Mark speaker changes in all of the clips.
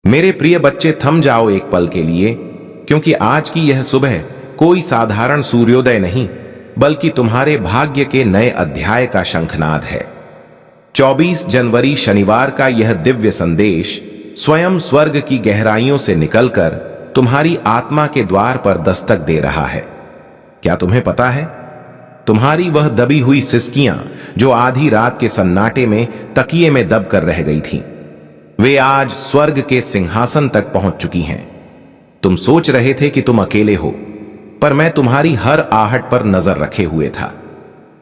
Speaker 1: मेरे प्रिय बच्चे, थम जाओ एक पल के लिए, क्योंकि आज की यह सुबह कोई साधारण सूर्योदय नहीं, बल्कि तुम्हारे भाग्य के नए अध्याय का शंखनाद है। 24 जनवरी शनिवार का यह दिव्य संदेश स्वयं स्वर्ग की गहराइयों से निकलकर तुम्हारी आत्मा के द्वार पर दस्तक दे रहा है। क्या तुम्हें पता है, तुम्हारी वह दबी हुई सिसकियां जो आधी रात के सन्नाटे में तकिए में दब कर रह गई थीं, वे आज स्वर्ग के सिंहासन तक पहुंच चुकी हैं। तुम सोच रहे थे कि तुम अकेले हो, पर मैं तुम्हारी हर आहट पर नजर रखे हुए था।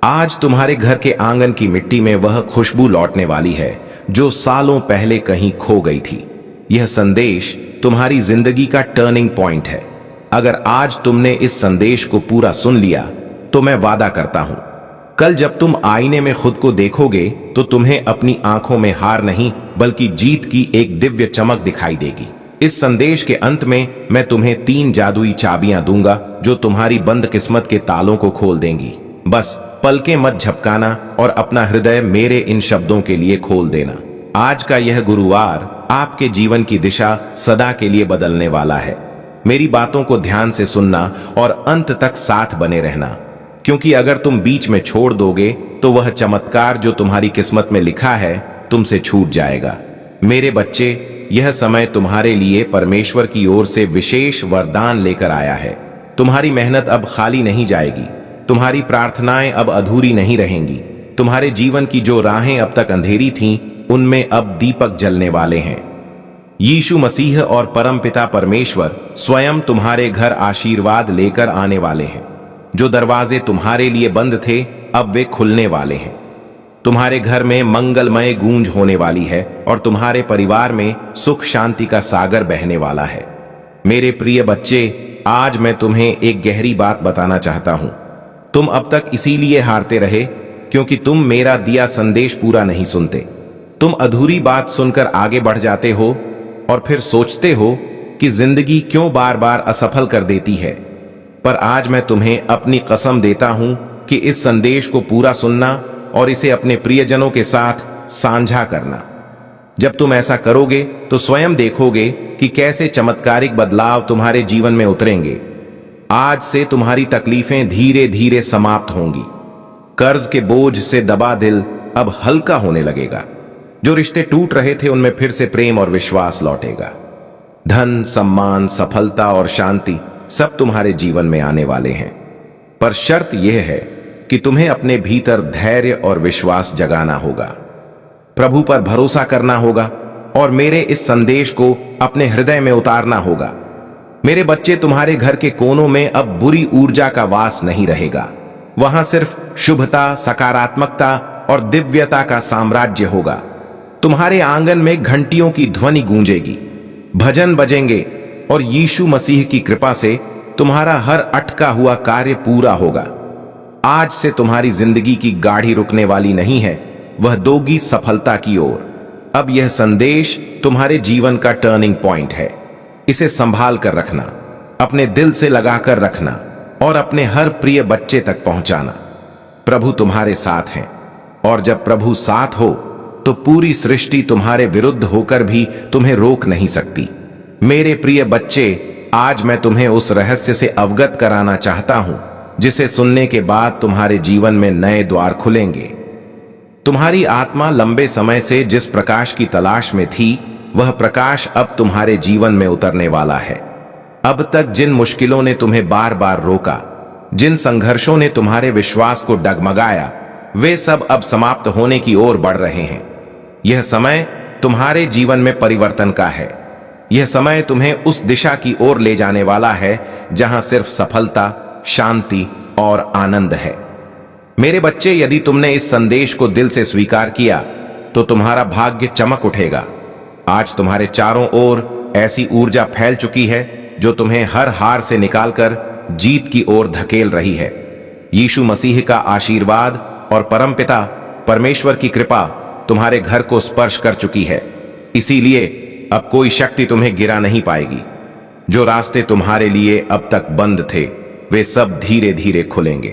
Speaker 1: आज तुम्हारे घर के आंगन की मिट्टी में वह खुशबू लौटने वाली है जो सालों पहले कहीं खो गई थी। यह संदेश तुम्हारी जिंदगी का टर्निंग पॉइंट है। अगर आज तुमने इस संदेश को पूरा सुन लिया तो मैं वादा करता हूं, कल जब तुम आईने में खुद को देखोगे तो तुम्हें अपनी आंखों में हार नहीं बल्कि जीत की एक दिव्य चमक दिखाई देगी। इस संदेश के अंत में मैं तुम्हें 3 जादुई चाबियां दूंगा जो तुम्हारी बंद किस्मत के तालों को खोल देंगी। बस पलकें मत झपकाना और अपना हृदय मेरे इन शब्दों के लिए खोल देना। आज का यह गुरुवार आपके जीवन की दिशा सदा के लिए बदलने वाला है। मेरी बातों को ध्यान से सुनना और अंत तक साथ बने रहना, क्योंकि अगर तुम बीच में छोड़ दोगे तो वह चमत्कार जो तुम्हारी किस्मत में लिखा है तुमसे छूट जाएगा। मेरे बच्चे, यह समय तुम्हारे लिए परमेश्वर की ओर से विशेष वरदान लेकर आया है। तुम्हारी मेहनत अब खाली नहीं जाएगी, तुम्हारी प्रार्थनाएं अब अधूरी नहीं रहेंगी। तुम्हारे जीवन की जो राहें अब तक अंधेरी थीं, उनमें अब दीपक जलने वाले हैं। यीशु मसीह और परमपिता परमेश्वर स्वयं तुम्हारे घर आशीर्वाद लेकर आने वाले हैं। जो दरवाजे तुम्हारे लिए बंद थे, अब वे खुलने वाले हैं। तुम्हारे घर में मंगलमय गूंज होने वाली है और तुम्हारे परिवार में सुख शांति का सागर बहने वाला है। मेरे प्रिय बच्चे, आज मैं तुम्हें एक गहरी बात बताना चाहता हूं। तुम अब तक इसीलिए हारते रहे क्योंकि तुम मेरा दिया संदेश पूरा नहीं सुनते। तुम अधूरी बात सुनकर आगे बढ़ जाते हो और फिर सोचते हो कि जिंदगी क्यों बार बार असफल कर देती है। पर आज मैं तुम्हें अपनी कसम देता हूं कि इस संदेश को पूरा सुनना और इसे अपने प्रियजनों के साथ साझा करना। जब तुम ऐसा करोगे तो स्वयं देखोगे कि कैसे चमत्कारिक बदलाव तुम्हारे जीवन में उतरेंगे। आज से तुम्हारी तकलीफें धीरे धीरे समाप्त होंगी। कर्ज के बोझ से दबा दिल अब हल्का होने लगेगा। जो रिश्ते टूट रहे थे उनमें फिर से प्रेम और विश्वास लौटेगा। धन, सम्मान, सफलता और शांति सब तुम्हारे जीवन में आने वाले हैं। पर शर्त यह है कि तुम्हें अपने भीतर धैर्य और विश्वास जगाना होगा, प्रभु पर भरोसा करना होगा और मेरे इस संदेश को अपने हृदय में उतारना होगा। मेरे बच्चे, तुम्हारे घर के कोनों में अब बुरी ऊर्जा का वास नहीं रहेगा। वहां सिर्फ शुभता, सकारात्मकता और दिव्यता का साम्राज्य होगा। तुम्हारे आंगन में घंटियों की ध्वनि गूंजेगी, भजन बजेंगे और यीशु मसीह की कृपा से तुम्हारा हर अटका हुआ कार्य पूरा होगा। आज से तुम्हारी जिंदगी की गाड़ी रुकने वाली नहीं है, वह दोगी सफलता की ओर। अब यह संदेश तुम्हारे जीवन का टर्निंग पॉइंट है। इसे संभाल कर रखना, अपने दिल से लगाकर रखना और अपने हर प्रिय बच्चे तक पहुंचाना। प्रभु तुम्हारे साथ हैं और जब प्रभु साथ हो तो पूरी सृष्टि तुम्हारे विरुद्ध होकर भी तुम्हें रोक नहीं सकती। मेरे प्रिय बच्चे, आज मैं तुम्हें उस रहस्य से अवगत कराना चाहता हूं जिसे सुनने के बाद तुम्हारे जीवन में नए द्वार खुलेंगे। तुम्हारी आत्मा लंबे समय से जिस प्रकाश की तलाश में थी, वह प्रकाश अब तुम्हारे जीवन में उतरने वाला है। अब तक जिन मुश्किलों ने तुम्हें बार बार रोका, जिन संघर्षों ने तुम्हारे विश्वास को डगमगाया, वे सब अब समाप्त होने की ओर बढ़ रहे हैं। यह समय तुम्हारे जीवन में परिवर्तन का है। यह समय तुम्हें उस दिशा की ओर ले जाने वाला है जहां सिर्फ सफलता, शांति और आनंद है। मेरे बच्चे, यदि तुमने इस संदेश को दिल से स्वीकार किया तो तुम्हारा भाग्य चमक उठेगा। आज तुम्हारे चारों ओर ऐसी ऊर्जा फैल चुकी है जो तुम्हें हर हार से निकालकर जीत की ओर धकेल रही है। यीशु मसीह का आशीर्वाद और परमपिता परमेश्वर की कृपा तुम्हारे घर को स्पर्श कर चुकी है। इसीलिए अब कोई शक्ति तुम्हें गिरा नहीं पाएगी। जो रास्ते तुम्हारे लिए अब तक बंद थे, वे सब धीरे धीरे खुलेंगे।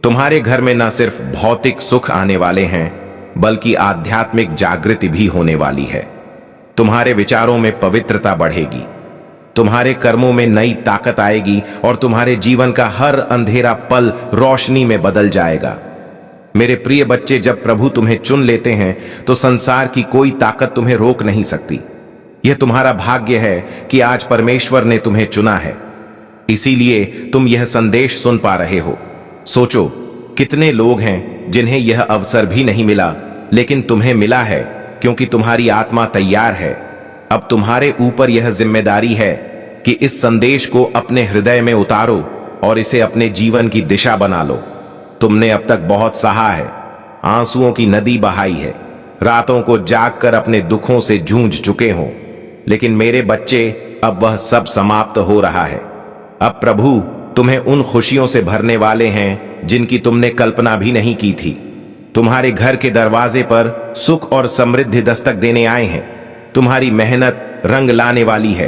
Speaker 1: तुम्हारे घर में न सिर्फ भौतिक सुख आने वाले हैं, बल्कि आध्यात्मिक जागृति भी होने वाली है। तुम्हारे विचारों में पवित्रता बढ़ेगी, तुम्हारे कर्मों में नई ताकत आएगी और तुम्हारे जीवन का हर अंधेरा पल रोशनी में बदल जाएगा। मेरे प्रिय बच्चे, जब प्रभु तुम्हें चुन लेते हैं तो संसार की कोई ताकत तुम्हें रोक नहीं सकती। यह तुम्हारा भाग्य है कि आज परमेश्वर ने तुम्हें चुना है, इसीलिए तुम यह संदेश सुन पा रहे हो। सोचो, कितने लोग हैं जिन्हें यह अवसर भी नहीं मिला, लेकिन तुम्हें मिला है क्योंकि तुम्हारी आत्मा तैयार है। अब तुम्हारे ऊपर यह जिम्मेदारी है कि इस संदेश को अपने हृदय में उतारो और इसे अपने जीवन की दिशा बना लो। तुमने अब तक बहुत सहा है, आंसुओं की नदी बहाई है, रातों को जागकर अपने दुखों से जूझ चुके हो, लेकिन मेरे बच्चे, अब वह सब समाप्त हो रहा है। अब प्रभु तुम्हें उन खुशियों से भरने वाले हैं जिनकी तुमने कल्पना भी नहीं की थी। तुम्हारे घर के दरवाजे पर सुख और समृद्धि दस्तक देने आए हैं। तुम्हारी मेहनत रंग लाने वाली है,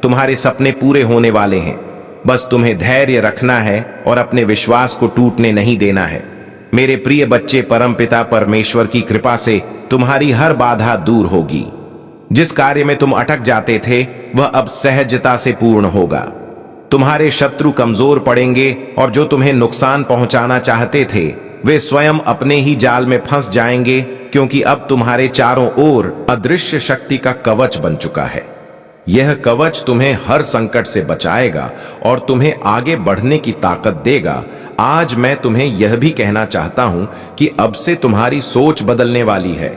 Speaker 1: तुम्हारे सपने पूरे होने वाले हैं। बस तुम्हें धैर्य रखना है और अपने विश्वास को टूटने नहीं देना है। मेरे प्रिय बच्चे, परमपिता परमेश्वर की कृपा से तुम्हारी हर बाधा दूर होगी। जिस कार्य में तुम अटक जाते थे वह अब सहजता से पूर्ण होगा। तुम्हारे शत्रु कमजोर पड़ेंगे और जो तुम्हें नुकसान पहुंचाना चाहते थे वे स्वयं अपने ही जाल में फंस जाएंगे, क्योंकि अब तुम्हारे चारों ओर अदृश्य शक्ति का कवच बन चुका है। यह कवच तुम्हें हर संकट से बचाएगा और तुम्हें आगे बढ़ने की ताकत देगा। आज मैं तुम्हें यह भी कहना चाहता हूं कि अब से तुम्हारी सोच बदलने वाली है।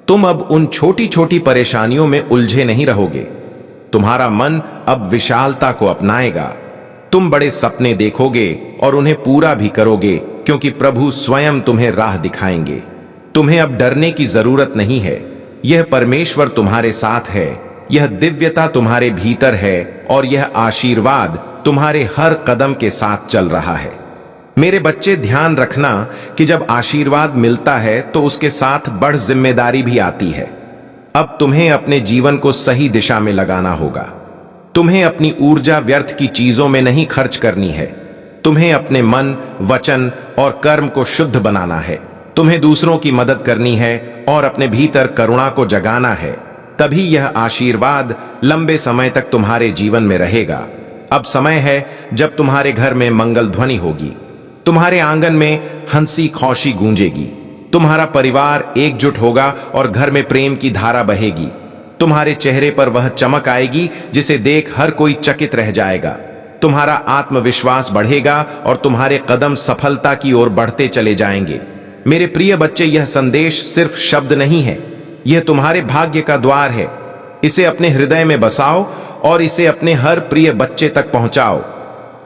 Speaker 1: तुम अब उन छोटी छोटी परेशानियों में उलझे नहीं रहोगे। तुम्हारा मन अब विशालता को अपनाएगा। तुम बड़े सपने देखोगे और उन्हें पूरा भी करोगे, क्योंकि प्रभु स्वयं तुम्हें राह दिखाएंगे। तुम्हें अब डरने की जरूरत नहीं है। यह परमेश्वर तुम्हारे साथ है, यह दिव्यता तुम्हारे भीतर है और यह आशीर्वाद तुम्हारे हर कदम के साथ चल रहा है। मेरे बच्चे, ध्यान रखना कि जब आशीर्वाद मिलता है तो उसके साथ बड़ जिम्मेदारी भी आती है। अब तुम्हें अपने जीवन को सही दिशा में लगाना होगा। तुम्हें अपनी ऊर्जा व्यर्थ की चीजों में नहीं खर्च करनी है। तुम्हें अपने मन, वचन और कर्म को शुद्ध बनाना है। तुम्हें दूसरों की मदद करनी है और अपने भीतर करुणा को जगाना है। तभी यह आशीर्वाद लंबे समय तक तुम्हारे जीवन में रहेगा। अब समय है जब तुम्हारे घर में मंगल ध्वनि होगी, तुम्हारे आंगन में हंसी खुशी गूंजेगी, तुम्हारा परिवार एकजुट होगा और घर में प्रेम की धारा बहेगी। तुम्हारे चेहरे पर वह चमक आएगी जिसे देख हर कोई चकित रह जाएगा। तुम्हारा आत्मविश्वास बढ़ेगा और तुम्हारे कदम सफलता की ओर बढ़ते चले जाएंगे। मेरे प्रिय बच्चे, यह संदेश सिर्फ शब्द नहीं है, यह तुम्हारे भाग्य का द्वार है। इसे अपने हृदय में बसाओ और इसे अपने हर प्रिय बच्चे तक पहुंचाओ।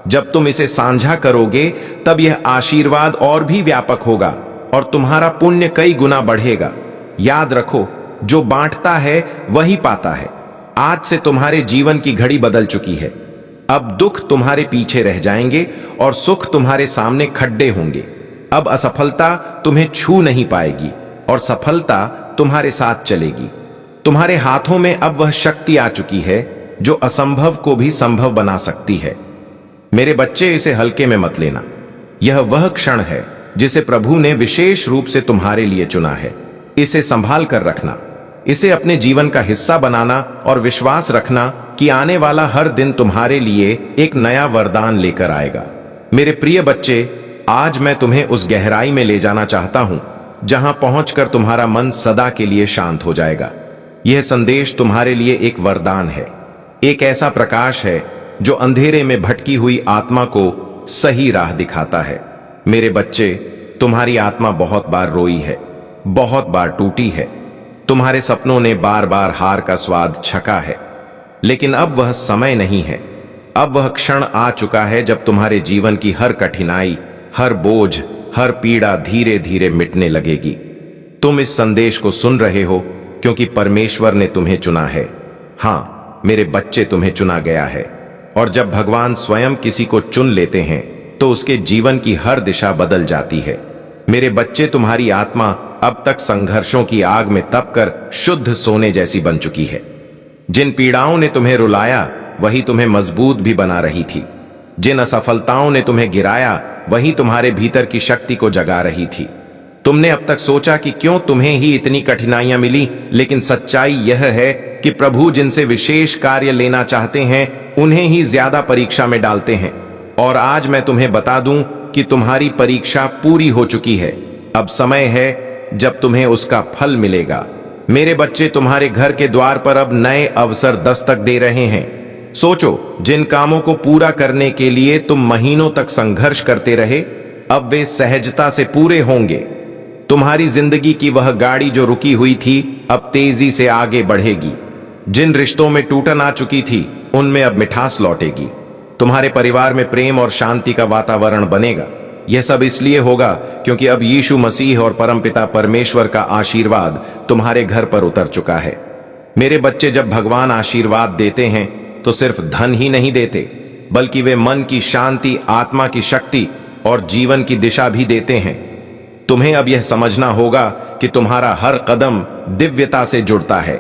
Speaker 1: जब तुम इसे साझा करोगे तब यह आशीर्वाद और भी व्यापक होगा और तुम्हारा पुण्य कई गुना बढ़ेगा। याद रखो, जो बांटता है वही पाता है। आज से तुम्हारे जीवन की घड़ी बदल चुकी है। अब दुख तुम्हारे पीछे रह जाएंगे और सुख तुम्हारे सामने खड्डे होंगे। अब असफलता तुम्हें छू नहीं पाएगी और सफलता तुम्हारे साथ चलेगी। तुम्हारे हाथों में अब वह शक्ति आ चुकी है जो असंभव को भी संभव बना सकती है। मेरे बच्चे, इसे हल्के में मत लेना। यह वह क्षण है जिसे प्रभु ने विशेष रूप से तुम्हारे लिए चुना है। इसे संभाल कर रखना, इसे अपने जीवन का हिस्सा बनाना और विश्वास रखना कि आने वाला हर दिन तुम्हारे लिए एक नया वरदान लेकर आएगा। मेरे प्रिय बच्चे, आज मैं तुम्हें उस गहराई में ले जाना चाहता हूं जहां पहुंचकर तुम्हारा मन सदा के लिए शांत हो जाएगा। यह संदेश तुम्हारे लिए एक वरदान है, एक ऐसा प्रकाश है जो अंधेरे में भटकी हुई आत्मा को सही राह दिखाता है। मेरे बच्चे, तुम्हारी आत्मा बहुत बार रोई है, बहुत बार टूटी है। तुम्हारे सपनों ने बार बार हार का स्वाद छका है, लेकिन अब वह समय नहीं है। अब वह क्षण आ चुका है जब तुम्हारे जीवन की हर कठिनाई, हर बोझ, हर पीड़ा धीरे धीरे मिटने लगेगी। तुम इस संदेश को सुन रहे हो क्योंकि परमेश्वर ने तुम्हें चुना है। हां मेरे बच्चे, तुम्हें चुना गया है। और जब भगवान स्वयं किसी को चुन लेते हैं तो उसके जीवन की हर दिशा बदल जाती है। मेरे बच्चे, तुम्हारी आत्मा अब तक संघर्षों की आग में तपकर शुद्ध सोने जैसी बन चुकी है। जिन पीड़ाओं ने तुम्हें रुलाया वही तुम्हें मजबूत भी बना रही थी। जिन असफलताओं ने तुम्हें गिराया वही तुम्हारे भीतर की शक्ति को जगा रही थी। तुमने अब तक सोचा कि क्यों तुम्हें ही इतनी कठिनाइयां मिली, लेकिन सच्चाई यह है कि प्रभु जिनसे विशेष कार्य लेना चाहते हैं उन्हें ही ज्यादा परीक्षा में डालते हैं। और आज मैं तुम्हें बता दूं कि तुम्हारी परीक्षा पूरी हो चुकी है। अब समय है जब तुम्हें उसका फल मिलेगा। मेरे बच्चे, तुम्हारे घर के द्वार पर अब नए अवसर दस्तक दे रहे हैं। सोचो, जिन कामों को पूरा करने के लिए तुम महीनों तक संघर्ष करते रहे, अब वे सहजता से पूरे होंगे। तुम्हारी जिंदगी की वह गाड़ी जो रुकी हुई थी अब तेजी से आगे बढ़ेगी। जिन रिश्तों में टूटन आ चुकी थी उनमें अब मिठास लौटेगी। तुम्हारे परिवार में प्रेम और शांति का वातावरण बनेगा। यह सब इसलिए होगा क्योंकि अब यीशु मसीह और परमपिता परमेश्वर का आशीर्वाद तुम्हारे घर पर उतर चुका है। मेरे बच्चे, जब भगवान आशीर्वाद देते हैं तो सिर्फ धन ही नहीं देते, बल्कि वे मन की शांति, आत्मा की शक्ति और जीवन की दिशा भी देते हैं। तुम्हें अब यह समझना होगा कि तुम्हारा हर कदम दिव्यता से जुड़ता है।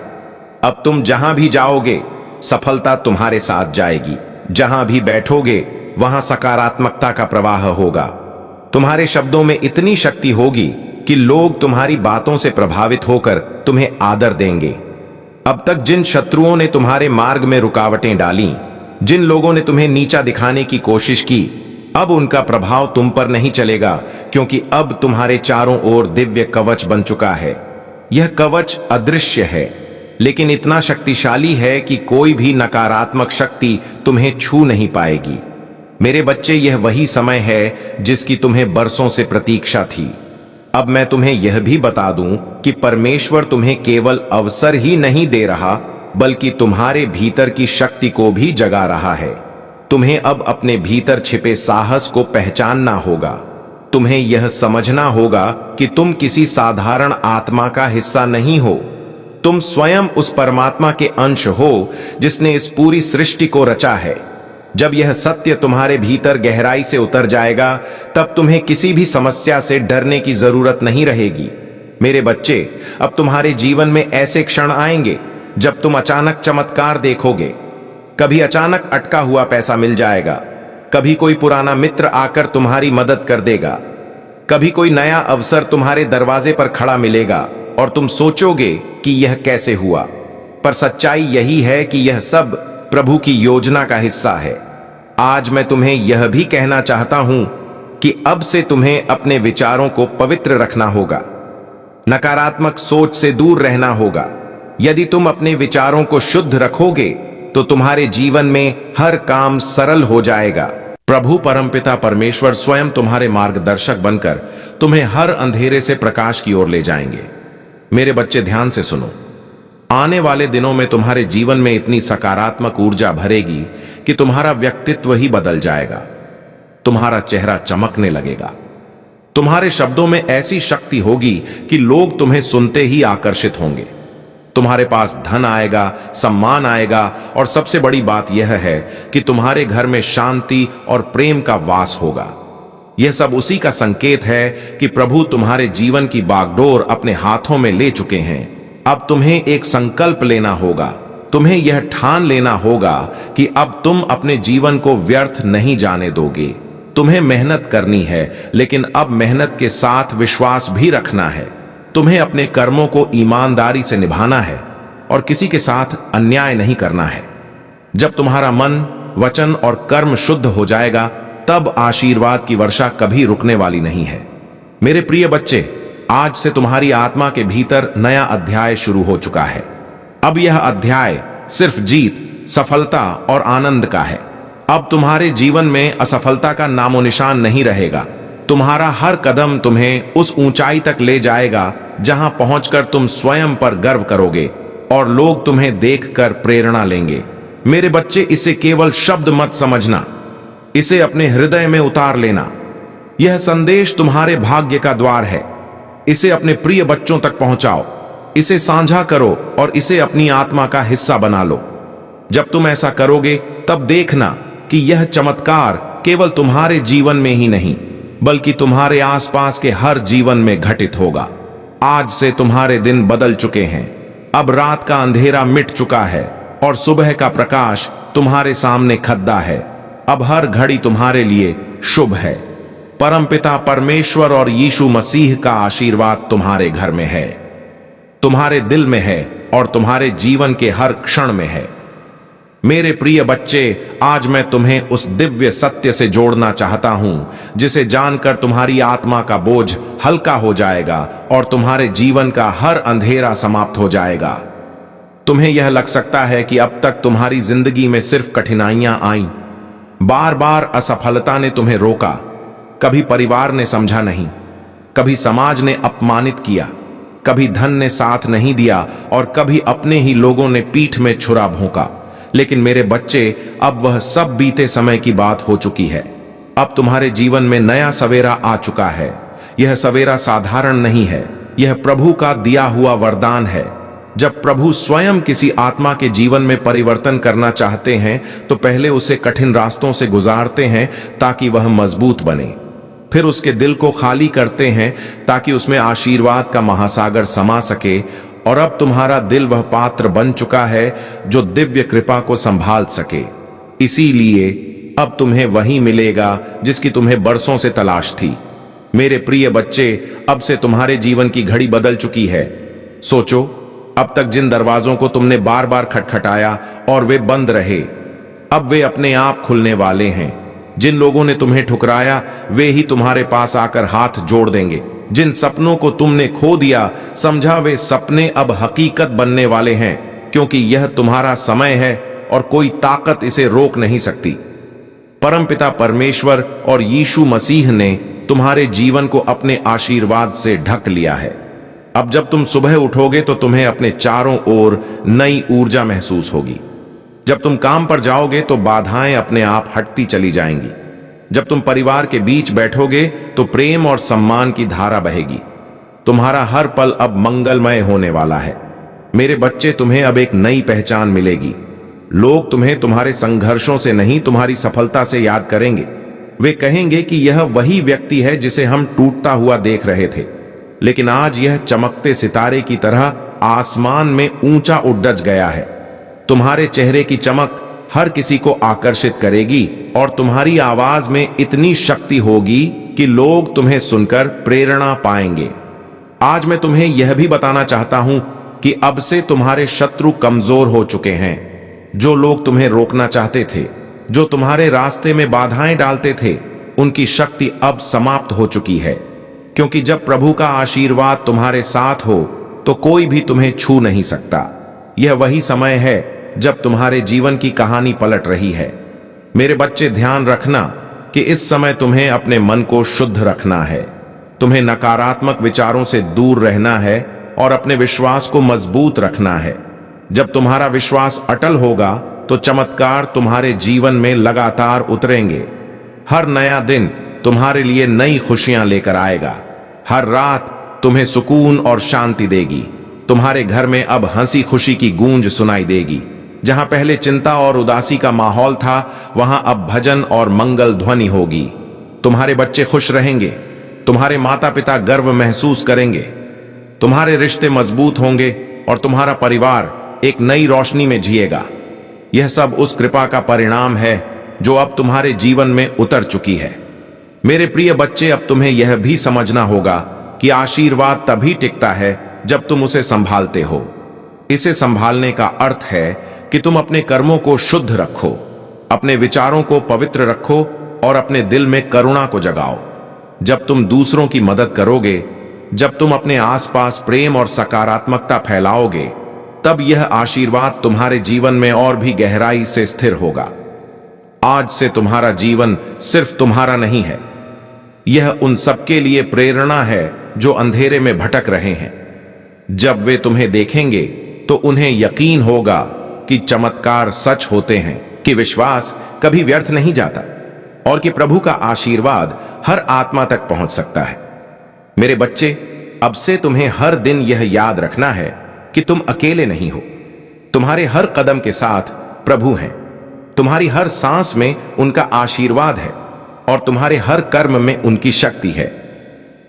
Speaker 1: अब तुम जहां भी जाओगे, सफलता तुम्हारे साथ जाएगी। जहां भी बैठोगे, वहां सकारात्मकता का प्रवाह होगा। तुम्हारे शब्दों में इतनी शक्ति होगी कि लोग तुम्हारी बातों से प्रभावित होकर तुम्हें आदर देंगे। अब तक जिन शत्रुओं ने तुम्हारे मार्ग में रुकावटें डाली, जिन लोगों ने तुम्हें नीचा दिखाने की कोशिश की, अब उनका प्रभाव तुम पर नहीं चलेगा, क्योंकि अब तुम्हारे चारों ओर दिव्य कवच बन चुका है। यह कवच अदृश्य है, लेकिन इतना शक्तिशाली है कि कोई भी नकारात्मक शक्ति तुम्हें छू नहीं पाएगी। मेरे बच्चे, यह वही समय है जिसकी तुम्हें बरसों से प्रतीक्षा थी। अब मैं तुम्हें यह भी बता दूं कि परमेश्वर तुम्हें केवल अवसर ही नहीं दे रहा, बल्कि तुम्हारे भीतर की शक्ति को भी जगा रहा है। तुम्हें अब अपने भीतर छिपे साहस को पहचानना होगा। तुम्हें यह समझना होगा कि तुम किसी साधारण आत्मा का हिस्सा नहीं हो। तुम स्वयं उस परमात्मा के अंश हो जिसने इस पूरी सृष्टि को रचा है। जब यह सत्य तुम्हारे भीतर गहराई से उतर जाएगा, तब तुम्हें किसी भी समस्या से डरने की जरूरत नहीं रहेगी। मेरे बच्चे, अब तुम्हारे जीवन में ऐसे क्षण आएंगे जब तुम अचानक चमत्कार देखोगे। कभी अचानक अटका हुआ पैसा मिल जाएगा, कभी कोई पुराना मित्र आकर तुम्हारी मदद कर देगा, कभी कोई नया अवसर तुम्हारे दरवाजे पर खड़ा मिलेगा और तुम सोचोगे कि यह कैसे हुआ। पर सच्चाई यही है कि यह सब प्रभु की योजना का हिस्सा है। आज मैं तुम्हें यह भी कहना चाहता हूं कि अब से तुम्हें अपने विचारों को पवित्र रखना होगा। नकारात्मक सोच से दूर रहना होगा। यदि तुम अपने विचारों को शुद्ध रखोगे तो तुम्हारे जीवन में हर काम सरल हो जाएगा। प्रभु परमपिता परमेश्वर स्वयं तुम्हारे मार्गदर्शक बनकर तुम्हें हर अंधेरे से प्रकाश की ओर ले जाएंगे। मेरे बच्चे, ध्यान से सुनो। आने वाले दिनों में तुम्हारे जीवन में इतनी सकारात्मक ऊर्जा भरेगी कि तुम्हारा व्यक्तित्व ही बदल जाएगा। तुम्हारा चेहरा चमकने लगेगा। तुम्हारे शब्दों में ऐसी शक्ति होगी कि लोग तुम्हें सुनते ही आकर्षित होंगे। तुम्हारे पास धन आएगा, सम्मान आएगा, और सबसे बड़ी बात यह है कि तुम्हारे घर में शांति और प्रेम का वास होगा। यह सब उसी का संकेत है कि प्रभु तुम्हारे जीवन की बागडोर अपने हाथों में ले चुके हैं। अब तुम्हें एक संकल्प लेना होगा। तुम्हें यह ठान लेना होगा कि अब तुम अपने जीवन को व्यर्थ नहीं जाने दोगे। तुम्हें मेहनत करनी है, लेकिन अब मेहनत के साथ विश्वास भी रखना है। तुम्हें अपने कर्मों को ईमानदारी से निभाना है और किसी के साथ अन्याय नहीं करना है। जब तुम्हारा मन, वचन और कर्म शुद्ध हो जाएगा, तब आशीर्वाद की वर्षा कभी रुकने वाली नहीं है। मेरे प्रिय बच्चे, आज से तुम्हारी आत्मा के भीतर नया अध्याय शुरू हो चुका है। अब यह अध्याय सिर्फ जीत, सफलता और आनंद का है। अब तुम्हारे जीवन में असफलता का नामो निशान नहीं रहेगा। तुम्हारा हर कदम तुम्हें उस ऊंचाई तक ले जाएगा जहां पहुंचकर तुम स्वयं पर गर्व करोगे और लोग तुम्हें देखकर प्रेरणा लेंगे। मेरे बच्चे, इसे केवल शब्द मत समझना, इसे अपने हृदय में उतार लेना। यह संदेश तुम्हारे भाग्य का द्वार है। इसे अपने प्रिय बच्चों तक पहुंचाओ, इसे साझा करो और इसे अपनी आत्मा का हिस्सा बना लो। जब तुम ऐसा करोगे, तब देखना कि यह चमत्कार केवल तुम्हारे जीवन में ही नहीं, बल्कि तुम्हारे आसपास के हर जीवन में घटित होगा। आज से तुम्हारे दिन बदल चुके हैं। अब रात का अंधेरा मिट चुका है और सुबह का प्रकाश तुम्हारे सामने खद्दा है। अब हर घड़ी तुम्हारे लिए शुभ है। परमपिता परमेश्वर और यीशु मसीह का आशीर्वाद तुम्हारे घर में है, तुम्हारे दिल में है और तुम्हारे जीवन के हर क्षण में है। मेरे प्रिय बच्चे, आज मैं तुम्हें उस दिव्य सत्य से जोड़ना चाहता हूं जिसे जानकर तुम्हारी आत्मा का बोझ हल्का हो जाएगा और तुम्हारे जीवन का हर अंधेरा समाप्त हो जाएगा। तुम्हें यह लग सकता है कि अब तक तुम्हारी जिंदगी में सिर्फ कठिनाइयां आईं, बार बार असफलता ने तुम्हें रोका, कभी परिवार ने समझा नहीं, कभी समाज ने अपमानित किया, कभी धन ने साथ नहीं दिया और कभी अपने ही लोगों ने पीठ में छुरा भोंका। लेकिन मेरे बच्चे, अब वह सब बीते समय की बात हो चुकी है। अब तुम्हारे जीवन में नया सवेरा आ चुका है। यह सवेरा साधारण नहीं है, यह प्रभु का दिया हुआ वरदान है। जब प्रभु स्वयं किसी आत्मा के जीवन में परिवर्तन करना चाहते हैं तो पहले उसे कठिन रास्तों से गुजारते हैं ताकि वह मजबूत बने। फिर उसके दिल को खाली करते हैं ताकि उसमें आशीर्वाद का महासागर समा सके। और अब तुम्हारा दिल वह पात्र बन चुका है जो दिव्य कृपा को संभाल सके। इसीलिए अब तुम्हें वही मिलेगा जिसकी तुम्हें बरसों से तलाश थी। मेरे प्रिय बच्चे, अब से तुम्हारे जीवन की घड़ी बदल चुकी है। सोचो, अब तक जिन दरवाजों को तुमने बार बार खटखटाया और वे बंद रहे, अब वे अपने आप खुलने वाले हैं। जिन लोगों ने तुम्हें ठुकराया, वे ही तुम्हारे पास आकर हाथ जोड़ देंगे। जिन सपनों को तुमने खो दिया, समझा वे सपने अब हकीकत बनने वाले हैं, क्योंकि यह तुम्हारा समय है और कोई ताकत इसे रोक नहीं सकती। परमपिता परमेश्वर और यीशु मसीह ने तुम्हारे जीवन को अपने आशीर्वाद से ढक लिया है। अब जब तुम सुबह उठोगे तो तुम्हें अपने चारों ओर नई ऊर्जा महसूस होगी। जब तुम काम पर जाओगे तो बाधाएं अपने आप हटती चली जाएंगी। जब तुम परिवार के बीच बैठोगे तो प्रेम और सम्मान की धारा बहेगी। तुम्हारा हर पल अब मंगलमय होने वाला है। मेरे बच्चे, तुम्हें अब एक नई पहचान मिलेगी। लोग तुम्हें तुम्हारे संघर्षों से नहीं, तुम्हारी सफलता से याद करेंगे। वे कहेंगे कि यह वही व्यक्ति है जिसे हम टूटता हुआ देख रहे थे, लेकिन आज यह चमकते सितारे की तरह आसमान में ऊंचा उड़ डज गया है। तुम्हारे चेहरे की चमक हर किसी को आकर्षित करेगी और तुम्हारी आवाज में इतनी शक्ति होगी कि लोग तुम्हें सुनकर प्रेरणा पाएंगे। आज मैं तुम्हें यह भी बताना चाहता हूं कि अब से तुम्हारे शत्रु कमजोर हो चुके हैं। जो लोग तुम्हें रोकना चाहते थे, जो तुम्हारे रास्ते में बाधाएं डालते थे, उनकी शक्ति अब समाप्त हो चुकी है। क्योंकि जब प्रभु का आशीर्वाद तुम्हारे साथ हो तो कोई भी तुम्हें छू नहीं सकता। यह वही समय है जब तुम्हारे जीवन की कहानी पलट रही है। मेरे बच्चे, ध्यान रखना कि इस समय तुम्हें अपने मन को शुद्ध रखना है। तुम्हें नकारात्मक विचारों से दूर रहना है और अपने विश्वास को मजबूत रखना है। जब तुम्हारा विश्वास अटल होगा तो चमत्कार तुम्हारे जीवन में लगातार उतरेंगे। हर नया दिन तुम्हारे लिए नई खुशियां लेकर आएगा। हर रात तुम्हें सुकून और शांति देगी। तुम्हारे घर में अब हंसी खुशी की गूंज सुनाई देगी। जहां पहले चिंता और उदासी का माहौल था, वहां अब भजन और मंगल ध्वनि होगी। तुम्हारे बच्चे खुश रहेंगे, तुम्हारे माता पिता गर्व महसूस करेंगे, तुम्हारे रिश्ते मजबूत होंगे और तुम्हारा परिवार एक नई रोशनी में जिएगा। यह सब उस कृपा का परिणाम है जो अब तुम्हारे जीवन में उतर चुकी है। मेरे प्रिय बच्चे, अब तुम्हें यह भी समझना होगा कि आशीर्वाद तभी टिकता है जब तुम उसे संभालते हो। इसे संभालने का अर्थ है कि तुम अपने कर्मों को शुद्ध रखो, अपने विचारों को पवित्र रखो और अपने दिल में करुणा को जगाओ। जब तुम दूसरों की मदद करोगे, जब तुम अपने आसपास प्रेम और सकारात्मकता फैलाओगे, तब यह आशीर्वाद तुम्हारे जीवन में और भी गहराई से स्थिर होगा। आज से तुम्हारा जीवन सिर्फ तुम्हारा नहीं है, यह उन सबके लिए प्रेरणा है जो अंधेरे में भटक रहे हैं। जब वे तुम्हें देखेंगे तो उन्हें यकीन होगा कि चमत्कार सच होते हैं, कि विश्वास कभी व्यर्थ नहीं जाता और कि प्रभु का आशीर्वाद हर आत्मा तक पहुंच सकता है। मेरे बच्चे, अब से तुम्हें हर दिन यह याद रखना है कि तुम अकेले नहीं हो। तुम्हारे हर कदम के साथ प्रभु हैं, तुम्हारी हर सांस में उनका आशीर्वाद है और तुम्हारे हर कर्म में उनकी शक्ति है।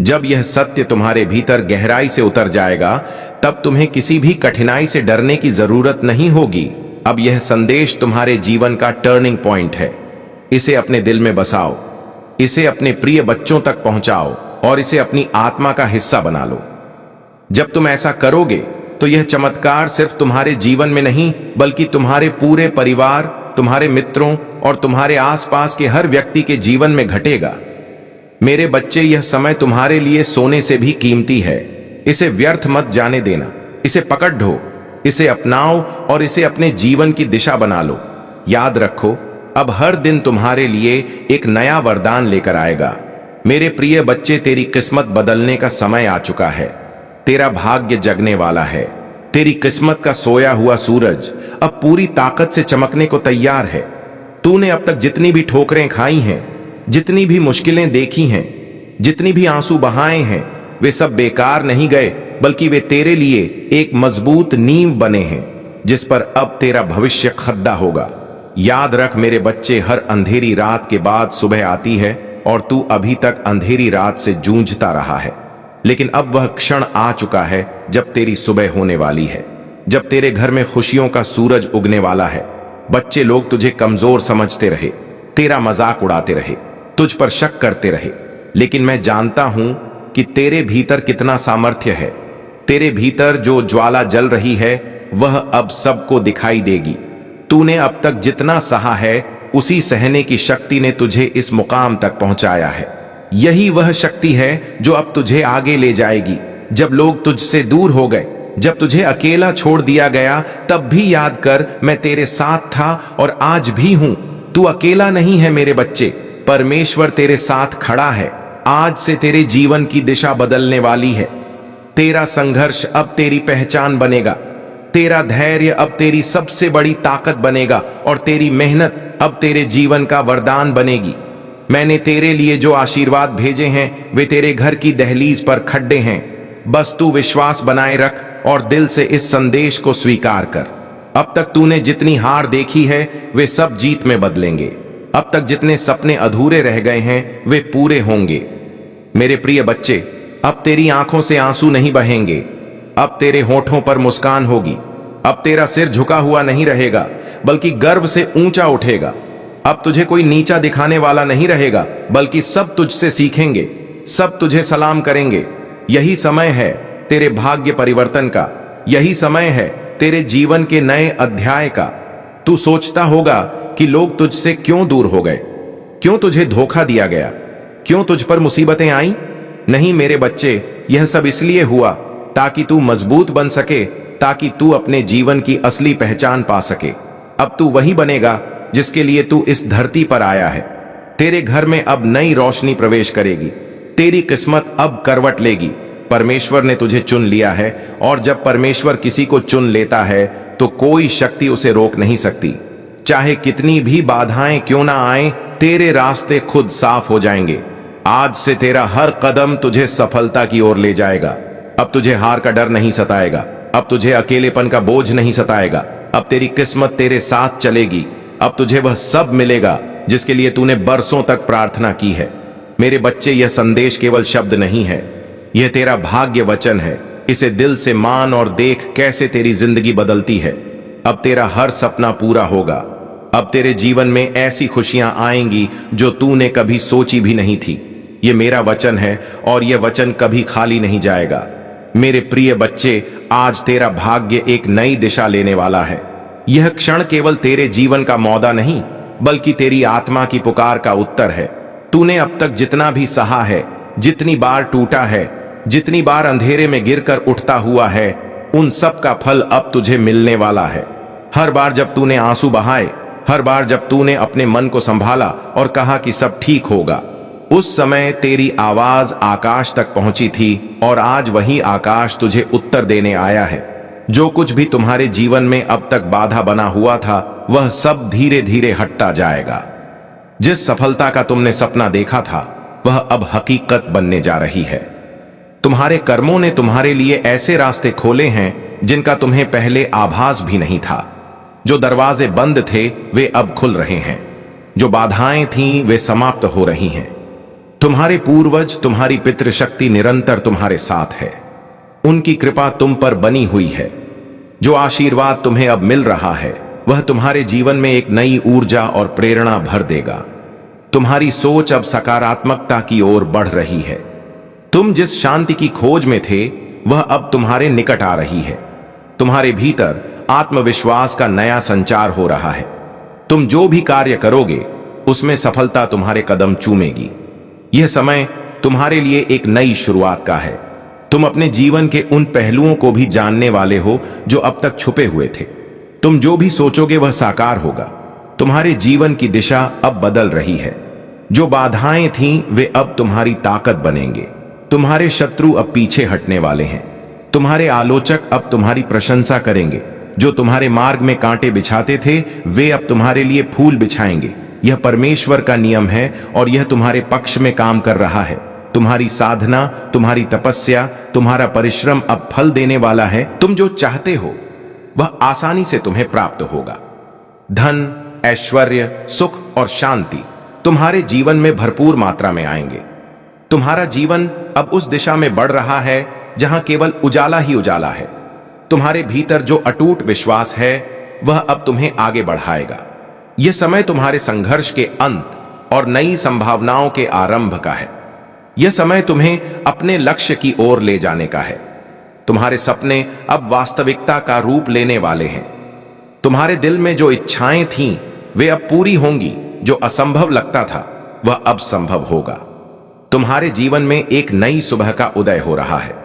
Speaker 1: जब यह सत्य तुम्हारे भीतर गहराई से उतर जाएगा, तब तुम्हें किसी भी कठिनाई से डरने की जरूरत नहीं होगी। अब यह संदेश तुम्हारे जीवन का टर्निंग पॉइंट है। इसे अपने दिल में बसाओ। इसे अपने प्रिय बच्चों तक पहुंचाओ और इसे अपनी आत्मा का हिस्सा बना लो। जब तुम ऐसा करोगे तो यह चमत्कार सिर्फ तुम्हारे जीवन में नहीं बल्कि तुम्हारे पूरे परिवार, तुम्हारे मित्रों और तुम्हारे आसपास के हर व्यक्ति के जीवन में घटेगा। मेरे बच्चे, यह समय तुम्हारे लिए सोने से भी कीमती है। इसे व्यर्थ मत जाने देना। इसे पकड़ ढो, इसे अपनाओ और इसे अपने जीवन की दिशा बना लो। याद रखो, अब हर दिन तुम्हारे लिए एक नया वरदान लेकर आएगा। मेरे प्रिय बच्चे, तेरी किस्मत बदलने का समय आ चुका है। तेरा भाग्य जगने वाला है। तेरी किस्मत का सोया हुआ सूरज अब पूरी ताकत से चमकने को तैयार है। तूने अब तक जितनी भी ठोकरें खाई हैं, जितनी भी मुश्किलें देखी हैं, जितनी भी आंसू बहाए हैं, वे सब बेकार नहीं गए, बल्कि वे तेरे लिए एक मजबूत नींव बने हैं जिस पर अब तेरा भविष्य खड़ा होगा। याद रख मेरे बच्चे, हर अंधेरी रात के बाद सुबह आती है और तू अभी तक अंधेरी रात से जूझता रहा है। लेकिन अब वह क्षण आ चुका है जब तेरी सुबह होने वाली है, जब तेरे घर में खुशियों का सूरज उगने वाला है। बच्चे, लोग तुझे कमजोर समझते रहे, तेरा मजाक उड़ाते रहे, तुझ पर शक करते रहे, लेकिन मैं जानता हूं कि तेरे भीतर कितना सामर्थ्य है। तेरे भीतर जो ज्वाला जल रही है वह अब सबको दिखाई देगी। तूने अब तक जितना सहा है, उसी सहने की शक्ति ने तुझे इस मुकाम तक पहुंचाया है। यही वह शक्ति है जो अब तुझे आगे ले जाएगी। जब लोग तुझसे दूर हो गए, जब तुझे अकेला छोड़ दिया गया, तब भी याद कर, मैं तेरे साथ था और आज भी हूं। तू अकेला नहीं है मेरे बच्चे, परमेश्वर तेरे साथ खड़ा है। आज से तेरे जीवन की दिशा बदलने वाली है। तेरा संघर्ष अब तेरी पहचान बनेगा। तेरा धैर्य अब तेरी सबसे बड़ी ताकत बनेगा और तेरी मेहनत अब तेरे जीवन का वरदान बनेगी। मैंने तेरे लिए जो आशीर्वाद भेजे हैं वे तेरे घर की दहलीज पर खड्डे हैं। बस तू विश्वास बनाए रख और दिल से इस संदेश को स्वीकार कर। अब तक तूने जितनी हार देखी है वे सब जीत में बदलेंगे। अब तक जितने सपने अधूरे रह गए हैं वे पूरे होंगे। मेरे प्रिय बच्चे, अब तेरी आंखों से आंसू नहीं बहेंगे, अब तेरे होठों पर मुस्कान होगी। अब तेरा सिर झुका हुआ नहीं रहेगा बल्कि गर्व से ऊंचा उठेगा। अब तुझे कोई नीचा दिखाने वाला नहीं रहेगा बल्कि सब तुझसे सीखेंगे, सब तुझे सलाम करेंगे। यही समय है तेरे भाग्य परिवर्तन का। यही समय है तेरे जीवन के नए अध्याय का। तू सोचता होगा कि लोग तुझसे क्यों दूर हो गए, क्यों तुझे धोखा दिया गया, क्यों तुझ पर मुसीबतें आई। नहीं मेरे बच्चे, यह सब इसलिए हुआ ताकि तू मजबूत बन सके, ताकि तू अपने जीवन की असली पहचान पा सके। अब तू वही बनेगा जिसके लिए तू इस धरती पर आया है। तेरे घर में अब नई रोशनी प्रवेश करेगी। तेरी किस्मत अब करवट लेगी। परमेश्वर ने तुझे चुन लिया है और जब परमेश्वर किसी को चुन लेता है तो कोई शक्ति उसे रोक नहीं सकती। चाहे कितनी भी बाधाएं क्यों ना आए, तेरे रास्ते खुद साफ हो जाएंगे। आज से तेरा हर कदम तुझे सफलता की ओर ले जाएगा। अब तुझे हार का डर नहीं सताएगा। अब तुझे अकेलेपन का बोझ नहीं सताएगा। अब तेरी किस्मत तेरे साथ चलेगी। अब तुझे वह सब मिलेगा जिसके लिए तूने बरसों तक प्रार्थना की है। मेरे बच्चे, यह संदेश केवल शब्द नहीं है, यह तेरा भाग्य वचन है। इसे दिल से मान और देख कैसे तेरी जिंदगी बदलती है। अब तेरा हर सपना पूरा होगा। अब तेरे जीवन में ऐसी खुशियां आएंगी जो तूने कभी सोची भी नहीं थी। यह मेरा वचन है और यह वचन कभी खाली नहीं जाएगा। मेरे प्रिय बच्चे, आज तेरा भाग्य एक नई दिशा लेने वाला है। यह क्षण केवल तेरे जीवन का मौदा नहीं बल्कि तेरी आत्मा की पुकार का उत्तर है। तूने अब तक जितना भी सहा है, जितनी बार टूटा है, जितनी बार अंधेरे में गिरकर उठता हुआ है, उन सब का फल अब तुझे मिलने वाला है। हर बार जब तूने आंसू बहाए, हर बार जब तूने अपने मन को संभाला और कहा कि सब ठीक होगा, उस समय तेरी आवाज आकाश तक पहुंची थी और आज वही आकाश तुझे उत्तर देने आया है। जो कुछ भी तुम्हारे जीवन में अब तक बाधा बना हुआ था वह सब धीरे धीरे हटता जाएगा। जिस सफलता का तुमने सपना देखा था वह अब हकीकत बनने जा रही है। तुम्हारे कर्मों ने तुम्हारे लिए ऐसे रास्ते खोले हैं जिनका तुम्हें पहले आभास भी नहीं था। जो दरवाजे बंद थे वे अब खुल रहे हैं। जो बाधाएं थीं वे समाप्त हो रही हैं। तुम्हारे पूर्वज, तुम्हारी पितृशक्ति निरंतर तुम्हारे साथ है। उनकी कृपा तुम पर बनी हुई है। जो आशीर्वाद तुम्हें अब मिल रहा है वह तुम्हारे जीवन में एक नई ऊर्जा और प्रेरणा भर देगा। तुम्हारी सोच अब सकारात्मकता की ओर बढ़ रही है। तुम जिस शांति की खोज में थे वह अब तुम्हारे निकट आ रही है। तुम्हारे भीतर आत्मविश्वास का नया संचार हो रहा है। तुम जो भी कार्य करोगे उसमें सफलता तुम्हारे कदम चूमेगी। यह समय तुम्हारे लिए एक नई शुरुआत का है। तुम अपने जीवन के उन पहलुओं को भी जानने वाले हो जो अब तक छुपे हुए थे। तुम जो भी सोचोगे वह साकार होगा। तुम्हारे जीवन की दिशा अब बदल रही है। जो बाधाएं थीं वे अब तुम्हारी ताकत बनेंगे। तुम्हारे शत्रु अब पीछे हटने वाले हैं। तुम्हारे आलोचक अब तुम्हारी प्रशंसा करेंगे। जो तुम्हारे मार्ग में कांटे बिछाते थे वे अब तुम्हारे लिए फूल बिछाएंगे। यह परमेश्वर का नियम है और यह तुम्हारे पक्ष में काम कर रहा है। तुम्हारी साधना, तुम्हारी तपस्या, तुम्हारा परिश्रम अब फल देने वाला है। तुम जो चाहते हो वह आसानी से तुम्हें प्राप्त होगा। धन, ऐश्वर्य, सुख और शांति तुम्हारे जीवन में भरपूर मात्रा में आएंगे। तुम्हारा जीवन अब उस दिशा में बढ़ रहा है जहां केवल उजाला ही उजाला है। तुम्हारे भीतर जो अटूट विश्वास है वह अब तुम्हें आगे बढ़ाएगा। यह समय तुम्हारे संघर्ष के अंत और नई संभावनाओं के आरंभ का है। यह समय तुम्हें अपने लक्ष्य की ओर ले जाने का है। तुम्हारे सपने अब वास्तविकता का रूप लेने वाले हैं। तुम्हारे दिल में जो इच्छाएं थीं वे अब पूरी होंगी। जो असंभव लगता था वह अब संभव होगा। तुम्हारे जीवन में एक नई सुबह का उदय हो रहा है।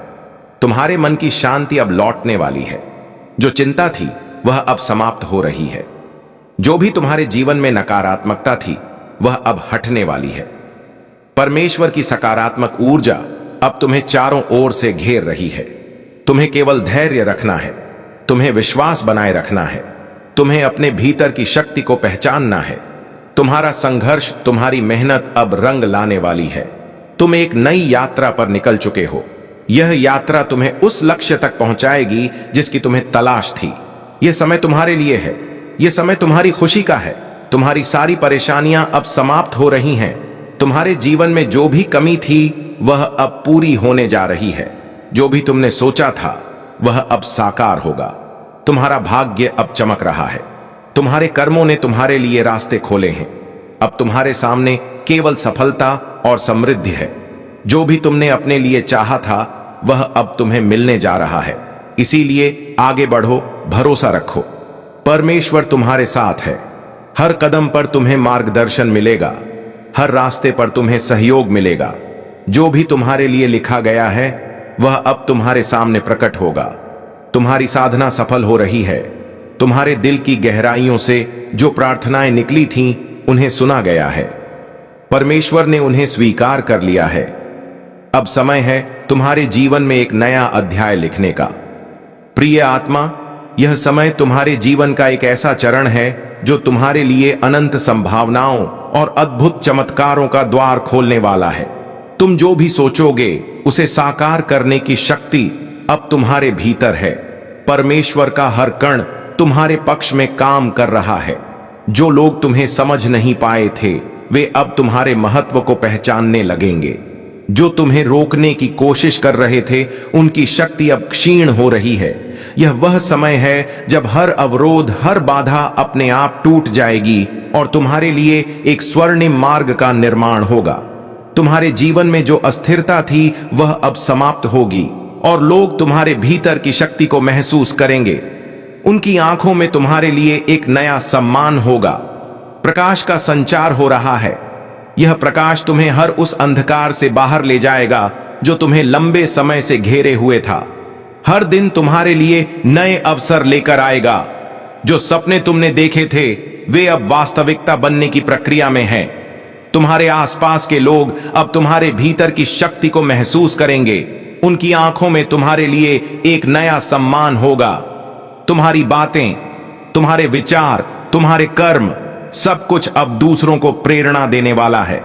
Speaker 1: तुम्हारे मन की शांति अब लौटने वाली है। जो चिंता थी वह अब समाप्त हो रही है। जो भी तुम्हारे जीवन में नकारात्मकता थी वह अब हटने वाली है। परमेश्वर की सकारात्मक ऊर्जा अब तुम्हें चारों ओर से घेर रही है। तुम्हें केवल धैर्य रखना है। तुम्हें विश्वास बनाए रखना है। तुम्हें अपने भीतर की शक्ति को पहचानना है। तुम्हारा संघर्ष, तुम्हारी मेहनत अब रंग लाने वाली है। तुम एक नई यात्रा पर निकल चुके हो। यह यात्रा तुम्हें उस लक्ष्य तक पहुंचाएगी जिसकी तुम्हें तलाश थी। यह समय तुम्हारे लिए है। यह समय तुम्हारी खुशी का है। तुम्हारी सारी परेशानियां अब समाप्त हो रही हैं। तुम्हारे जीवन में जो भी कमी थी वह अब पूरी होने जा रही है। जो भी तुमने सोचा था वह अब साकार होगा। तुम्हारा भाग्य अब चमक रहा है। तुम्हारे कर्मों ने तुम्हारे लिए रास्ते खोले हैं। अब तुम्हारे सामने केवल सफलता और समृद्धि है। जो भी तुमने अपने लिए चाहा था वह अब तुम्हें मिलने जा रहा है। इसीलिए आगे बढ़ो, भरोसा रखो। परमेश्वर तुम्हारे साथ है। हर कदम पर तुम्हें मार्गदर्शन मिलेगा। हर रास्ते पर तुम्हें सहयोग मिलेगा। जो भी तुम्हारे लिए लिखा गया है वह अब तुम्हारे सामने प्रकट होगा। तुम्हारी साधना सफल हो रही है। तुम्हारे दिल की गहराइयों से जो प्रार्थनाएं निकली थीं उन्हें सुना गया है। परमेश्वर ने उन्हें स्वीकार कर लिया है। अब समय है तुम्हारे जीवन में एक नया अध्याय लिखने का। प्रिय आत्मा, यह समय तुम्हारे जीवन का एक ऐसा चरण है जो तुम्हारे लिए अनंत संभावनाओं और अद्भुत चमत्कारों का द्वार खोलने वाला है। तुम जो भी सोचोगे उसे साकार करने की शक्ति अब तुम्हारे भीतर है। परमेश्वर का हर कण तुम्हारे पक्ष में काम कर रहा है। जो लोग तुम्हें समझ नहीं पाए थे वे अब तुम्हारे महत्व को पहचानने लगेंगे। जो तुम्हें रोकने की कोशिश कर रहे थे उनकी शक्ति अब क्षीण हो रही है। यह वह समय है जब हर अवरोध, हर बाधा अपने आप टूट जाएगी और तुम्हारे लिए एक स्वर्णिम मार्ग का निर्माण होगा। तुम्हारे जीवन में जो अस्थिरता थी वह अब समाप्त होगी और लोग तुम्हारे भीतर की शक्ति को महसूस करेंगे। उनकी आंखों में तुम्हारे लिए एक नया सम्मान होगा। प्रकाश का संचार हो रहा है। यह प्रकाश तुम्हें हर उस अंधकार से बाहर ले जाएगा जो तुम्हें लंबे समय से घेरे हुए था। हर दिन तुम्हारे लिए नए अवसर लेकर आएगा। जो सपने तुमने देखे थे वे अब वास्तविकता बनने की प्रक्रिया में हैं। तुम्हारे आसपास के लोग अब तुम्हारे भीतर की शक्ति को महसूस करेंगे। उनकी आंखों में तुम्हारे लिए एक नया सम्मान होगा। तुम्हारी बातें, तुम्हारे विचार, तुम्हारे कर्म, सब कुछ अब दूसरों को प्रेरणा देने वाला है।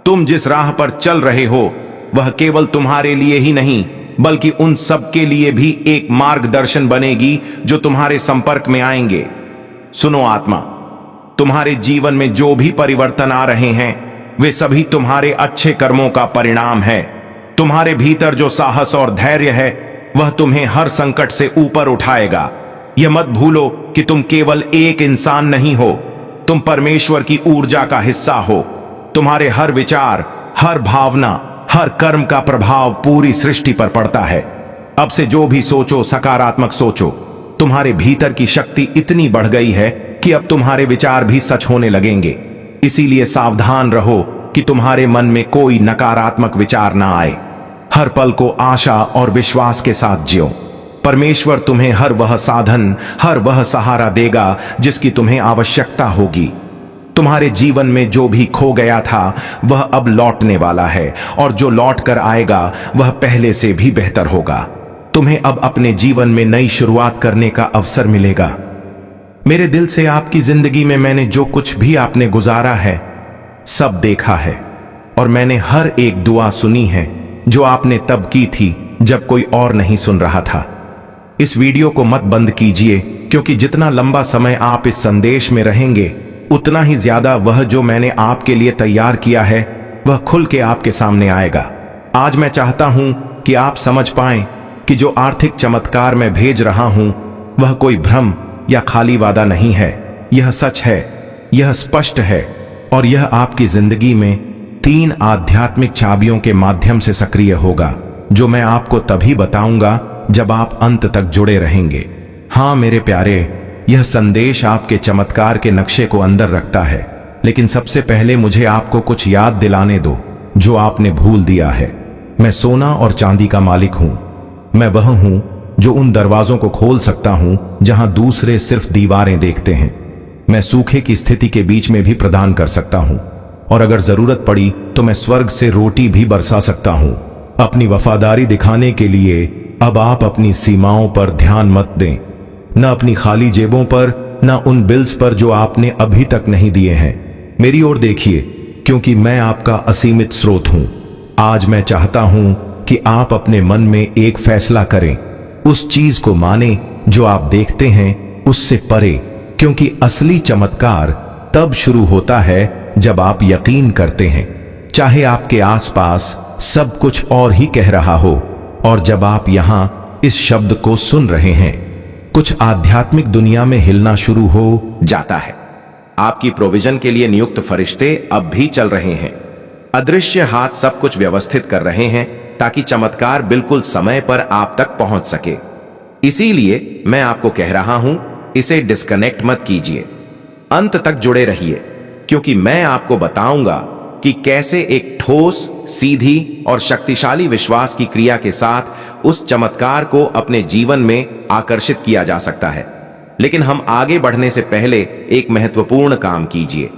Speaker 1: तुम जिस राह पर चल रहे हो वह केवल तुम्हारे लिए ही नहीं बल्कि उन सब के लिए भी एक मार्गदर्शन बनेगी जो तुम्हारे संपर्क में आएंगे। सुनो आत्मा, तुम्हारे जीवन में जो भी परिवर्तन आ रहे हैं वे सभी तुम्हारे अच्छे कर्मों का परिणाम है। तुम्हारे भीतर जो साहस और धैर्य है वह तुम्हें हर संकट से ऊपर उठाएगा। यह मत भूलो कि तुम केवल एक इंसान नहीं हो, तुम परमेश्वर की ऊर्जा का हिस्सा हो। तुम्हारे हर विचार, हर भावना, हर कर्म का प्रभाव पूरी सृष्टि पर पड़ता है। अब से जो भी सोचो सकारात्मक सोचो। तुम्हारे भीतर की शक्ति इतनी बढ़ गई है कि अब तुम्हारे विचार भी सच होने लगेंगे। इसीलिए सावधान रहो कि तुम्हारे मन में कोई नकारात्मक विचार ना आए। हर पल को आशा और विश्वास के साथ जियो। परमेश्वर तुम्हें हर वह साधन, हर वह सहारा देगा जिसकी तुम्हें आवश्यकता होगी। तुम्हारे जीवन में जो भी खो गया था वह अब लौटने वाला है, और जो लौट कर आएगा वह पहले से भी बेहतर होगा। तुम्हें अब अपने जीवन में नई शुरुआत करने का अवसर मिलेगा। मेरे दिल से आपकी जिंदगी में मैंने जो कुछ भी आपने गुजारा है सब देखा है, और मैंने हर एक दुआ सुनी है जो आपने तब की थी जब कोई और नहीं सुन रहा था। इस वीडियो को मत बंद कीजिए, क्योंकि जितना लंबा समय आप इस संदेश में रहेंगे उतना ही ज्यादा वह जो मैंने आपके लिए तैयार किया है वह खुल के आपके सामने आएगा। आज मैं चाहता हूं कि आप समझ पाएं कि जो आर्थिक चमत्कार मैं भेज रहा हूं वह कोई भ्रम या खाली वादा नहीं है। यह सच है, यह स्पष्ट है, और यह आपकी जिंदगी में 3 आध्यात्मिक चाबियों के माध्यम से सक्रिय होगा, जो मैं आपको तभी बताऊंगा जब आप अंत तक जुड़े रहेंगे। हां मेरे प्यारे, यह संदेश आपके चमत्कार के नक्शे को अंदर रखता है, लेकिन सबसे पहले मुझे आपको कुछ याद दिलाने दो जो आपने भूल दिया है। मैं सोना और चांदी का मालिक हूं। मैं वह हूं जो उन दरवाजों को खोल सकता हूं जहां दूसरे सिर्फ दीवारें देखते हैं। मैं सूखे की स्थिति के बीच में भी प्रदान कर सकता हूं, और अगर जरूरत पड़ी तो मैं स्वर्ग से रोटी भी बरसा सकता हूं। अपनी वफादारी दिखाने के लिए अब आप अपनी सीमाओं पर ध्यान मत दें, न अपनी खाली जेबों पर, न उन बिल्स पर जो आपने अभी तक नहीं दिए हैं। मेरी ओर देखिए, क्योंकि मैं आपका असीमित स्रोत हूं। आज मैं चाहता हूं कि आप अपने मन में एक फैसला करें, उस चीज को माने जो आप देखते हैं उससे परे, क्योंकि असली चमत्कार तब शुरू होता है जब आप यकीन करते हैं, चाहे आपके आसपास सब कुछ और ही कह रहा हो। और जब आप यहां इस शब्द को सुन रहे हैं, कुछ आध्यात्मिक दुनिया में हिलना शुरू हो जाता है। आपकी प्रोविजन के लिए नियुक्त फरिश्ते अब भी चल रहे हैं। अदृश्य हाथ सब कुछ व्यवस्थित कर रहे हैं ताकि चमत्कार बिल्कुल समय पर आप तक पहुंच सके। इसीलिए मैं आपको कह रहा हूं, इसे डिस्कनेक्ट मत कीजिए, अंत तक जुड़े रहिए, क्योंकि मैं आपको बताऊंगा कि कैसे एक ठोस, सीधी और शक्तिशाली विश्वास की क्रिया के साथ उस चमत्कार को अपने जीवन में आकर्षित किया जा सकता है। लेकिन हम आगे बढ़ने से पहले एक महत्वपूर्ण काम कीजिए।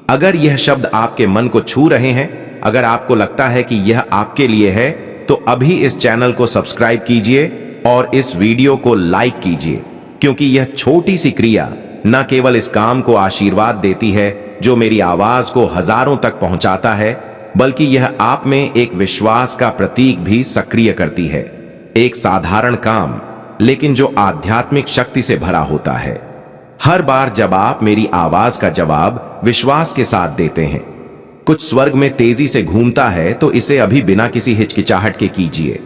Speaker 1: अगर यह शब्द आपके मन को छू रहे हैं, अगर आपको लगता है कि यह आपके लिए है, तो अभी इस चैनल को सब्सक्राइब कीजिए और इस वीडियो को लाइक कीजिए, क्योंकि यह छोटी सी क्रिया न केवल इस काम को आशीर्वाद देती है जो मेरी आवाज को हजारों तक पहुंचाता है, बल्कि यह आप में एक विश्वास का प्रतीक भी सक्रिय करती है। एक साधारण काम, लेकिन जो आध्यात्मिक शक्ति से भरा होता है। हर बार जब आप मेरी आवाज का जवाब विश्वास के साथ देते हैं, कुछ स्वर्ग में तेजी से घूमता है, तो इसे अभी बिना किसी हिचकिचाहट के कीजिए।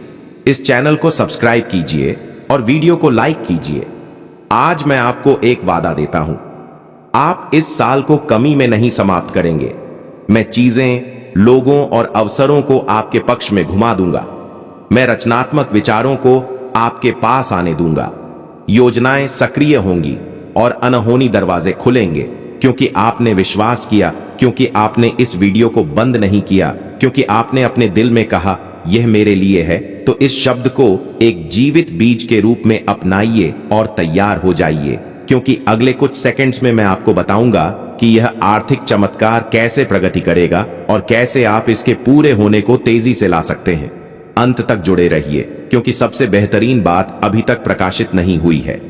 Speaker 1: इस चैनल को सब्सक्राइब कीजिए और वीडियो को लाइक कीजिए। आज मैं आपको एक वादा देता हूं, आप इस साल को कमी में नहीं समाप्त करेंगे। मैं चीजें, लोगों और अवसरों को आपके पक्ष में घुमा दूंगा। मैं रचनात्मक विचारों को आपके पास आने दूंगा। योजनाएं सक्रिय होंगी और अनहोनी दरवाजे खुलेंगे, क्योंकि आपने विश्वास किया, क्योंकि आपने इस वीडियो को बंद नहीं किया, क्योंकि आपने अपने दिल में कहा यह मेरे लिए है। तो इस शब्द को एक जीवित बीज के रूप में अपनाइए और तैयार हो जाइए, क्योंकि अगले कुछ सेकंड्स में मैं आपको बताऊंगा कि यह आर्थिक चमत्कार कैसे प्रगति करेगा और कैसे आप इसके पूरे होने को तेजी से ला सकते हैं। अंत तक जुड़े रहिए, क्योंकि सबसे बेहतरीन बात अभी तक प्रकाशित नहीं हुई है।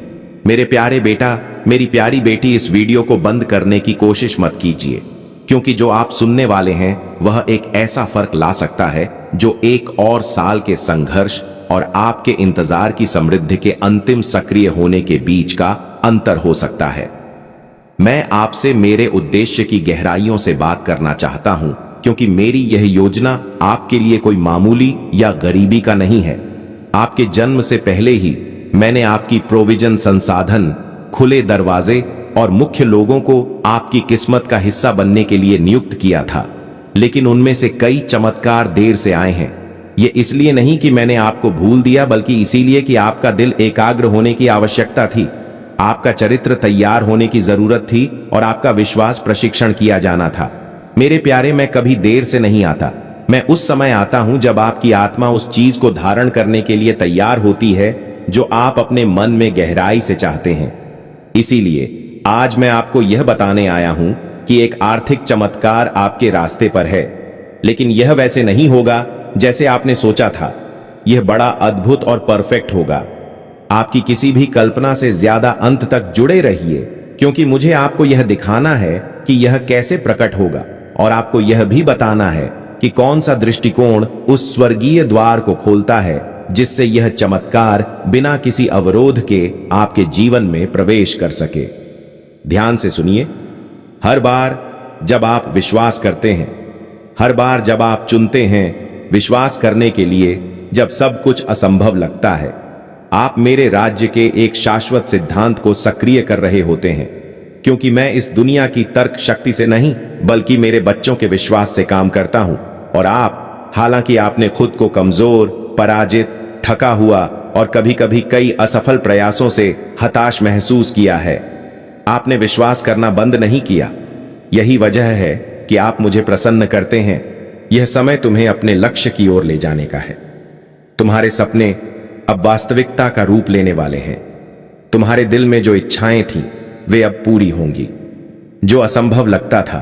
Speaker 1: मेरे प्यारे बेटा, मेरी प्यारी बेटी, इस वीडियो को बंद करने की कोशिश मत कीजिए, क्योंकि जो आप सुनने वाले हैं वह एक ऐसा फर्क ला सकता है जो एक और साल के संघर्ष और आपके इंतजार की समृद्धि के अंतिम सक्रिय होने के बीच का अंतर हो सकता है। मैं आपसे मेरे उद्देश्य की गहराइयों से बात करना चाहता हूं, क्योंकि मेरी यह योजना आपके लिए कोई मामूली या गरीबी का नहीं है। आपके जन्म से पहले ही मैंने आपकी प्रोविजन, संसाधन, खुले दरवाजे और मुख्य लोगों को आपकी किस्मत का हिस्सा बनने के लिए नियुक्त किया था। लेकिन उनमें से कई चमत्कार देर से आए हैं। ये इसलिए नहीं कि मैंने आपको भूल दिया, बल्कि इसीलिए कि आपका दिल एकाग्र होने की आवश्यकता थी, आपका चरित्र तैयार होने की जरूरत थी और आपका विश्वास प्रशिक्षण किया जाना था। मेरे प्यारे, मैं कभी देर से नहीं आता। मैं उस समय आता हूं जब आपकी आत्मा उस चीज को धारण करने के लिए तैयार होती है जो आप अपने मन में गहराई से चाहते हैं। इसीलिए आज मैं आपको यह बताने आया हूं कि एक आर्थिक चमत्कार आपके रास्ते पर है, लेकिन यह वैसे नहीं होगा जैसे आपने सोचा था। यह बड़ा अद्भुत और परफेक्ट होगा। आपकी किसी भी कल्पना से ज्यादा अंत तक जुड़े रहिए, क्योंकि मुझे आपको यह दिखाना है कि यह कैसे प्रकट होगा, और आपको यह भी बताना है कि कौन सा दृष्टिकोण उस स्वर्गीय द्वार को खोलता है जिससे यह चमत्कार बिना किसी अवरोध के आपके जीवन में प्रवेश कर सके। ध्यान से सुनिए। हर बार जब आप विश्वास करते हैं, हर बार जब आप चुनते हैं विश्वास करने के लिए, जब सब कुछ असंभव लगता है, आप मेरे राज्य के एक शाश्वत सिद्धांत को सक्रिय कर रहे होते हैं। क्योंकि मैं इस दुनिया की तर्क शक्ति से नहीं, बल्कि मेरे बच्चों के विश्वास से काम करता हूं। और आप, हालांकि आपने खुद को कमजोर, पराजित, थका हुआ और कभी कभी कई असफल प्रयासों से हताश महसूस किया है, आपने विश्वास करना बंद नहीं किया। यही वजह है कि आप मुझे प्रसन्न करते हैं। यह समय तुम्हें अपने लक्ष्य की ओर ले जाने का है। तुम्हारे सपने अब वास्तविकता का रूप लेने वाले हैं। तुम्हारे दिल में जो इच्छाएं थीं, वे अब पूरी होंगी। जो असंभव लगता था,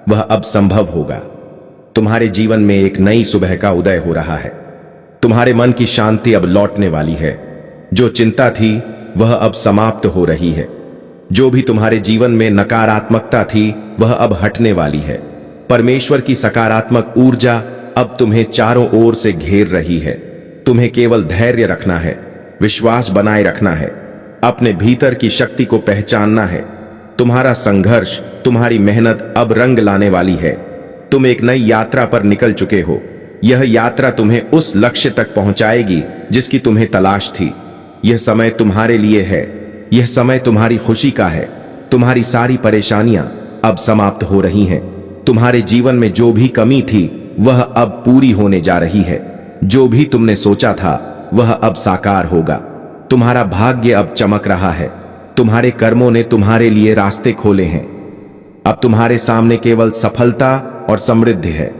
Speaker 1: वह अब संभव होगा। तुम्हारे जीवन में एक नई सुबह का उदय हो रहा है। तुम्हारे मन की शांति अब लौटने वाली है। जो चिंता थी, वह अब समाप्त हो रही है। जो भी तुम्हारे जीवन में नकारात्मकता थी, वह अब हटने वाली है। परमेश्वर की सकारात्मक ऊर्जा अब तुम्हें चारों ओर से घेर रही है। तुम्हें केवल धैर्य रखना है, विश्वास बनाए रखना है, अपने भीतर की शक्ति को पहचानना है। तुम्हारा संघर्ष, तुम्हारी मेहनत अब रंग लाने वाली है। तुम एक नई यात्रा पर निकल चुके हो। यह यात्रा तुम्हें उस लक्ष्य तक पहुंचाएगी जिसकी तुम्हें तलाश थी। यह समय तुम्हारे लिए है। यह समय तुम्हारी खुशी का है। तुम्हारी सारी परेशानियां अब समाप्त हो रही हैं। तुम्हारे जीवन में जो भी कमी थी, वह अब पूरी होने जा रही है। जो भी तुमने सोचा था, वह अब साकार होगा। तुम्हारा भाग्य अब चमक रहा है। तुम्हारे कर्मों ने तुम्हारे लिए रास्ते खोले हैं। अब तुम्हारे सामने केवल सफलता और समृद्धि है।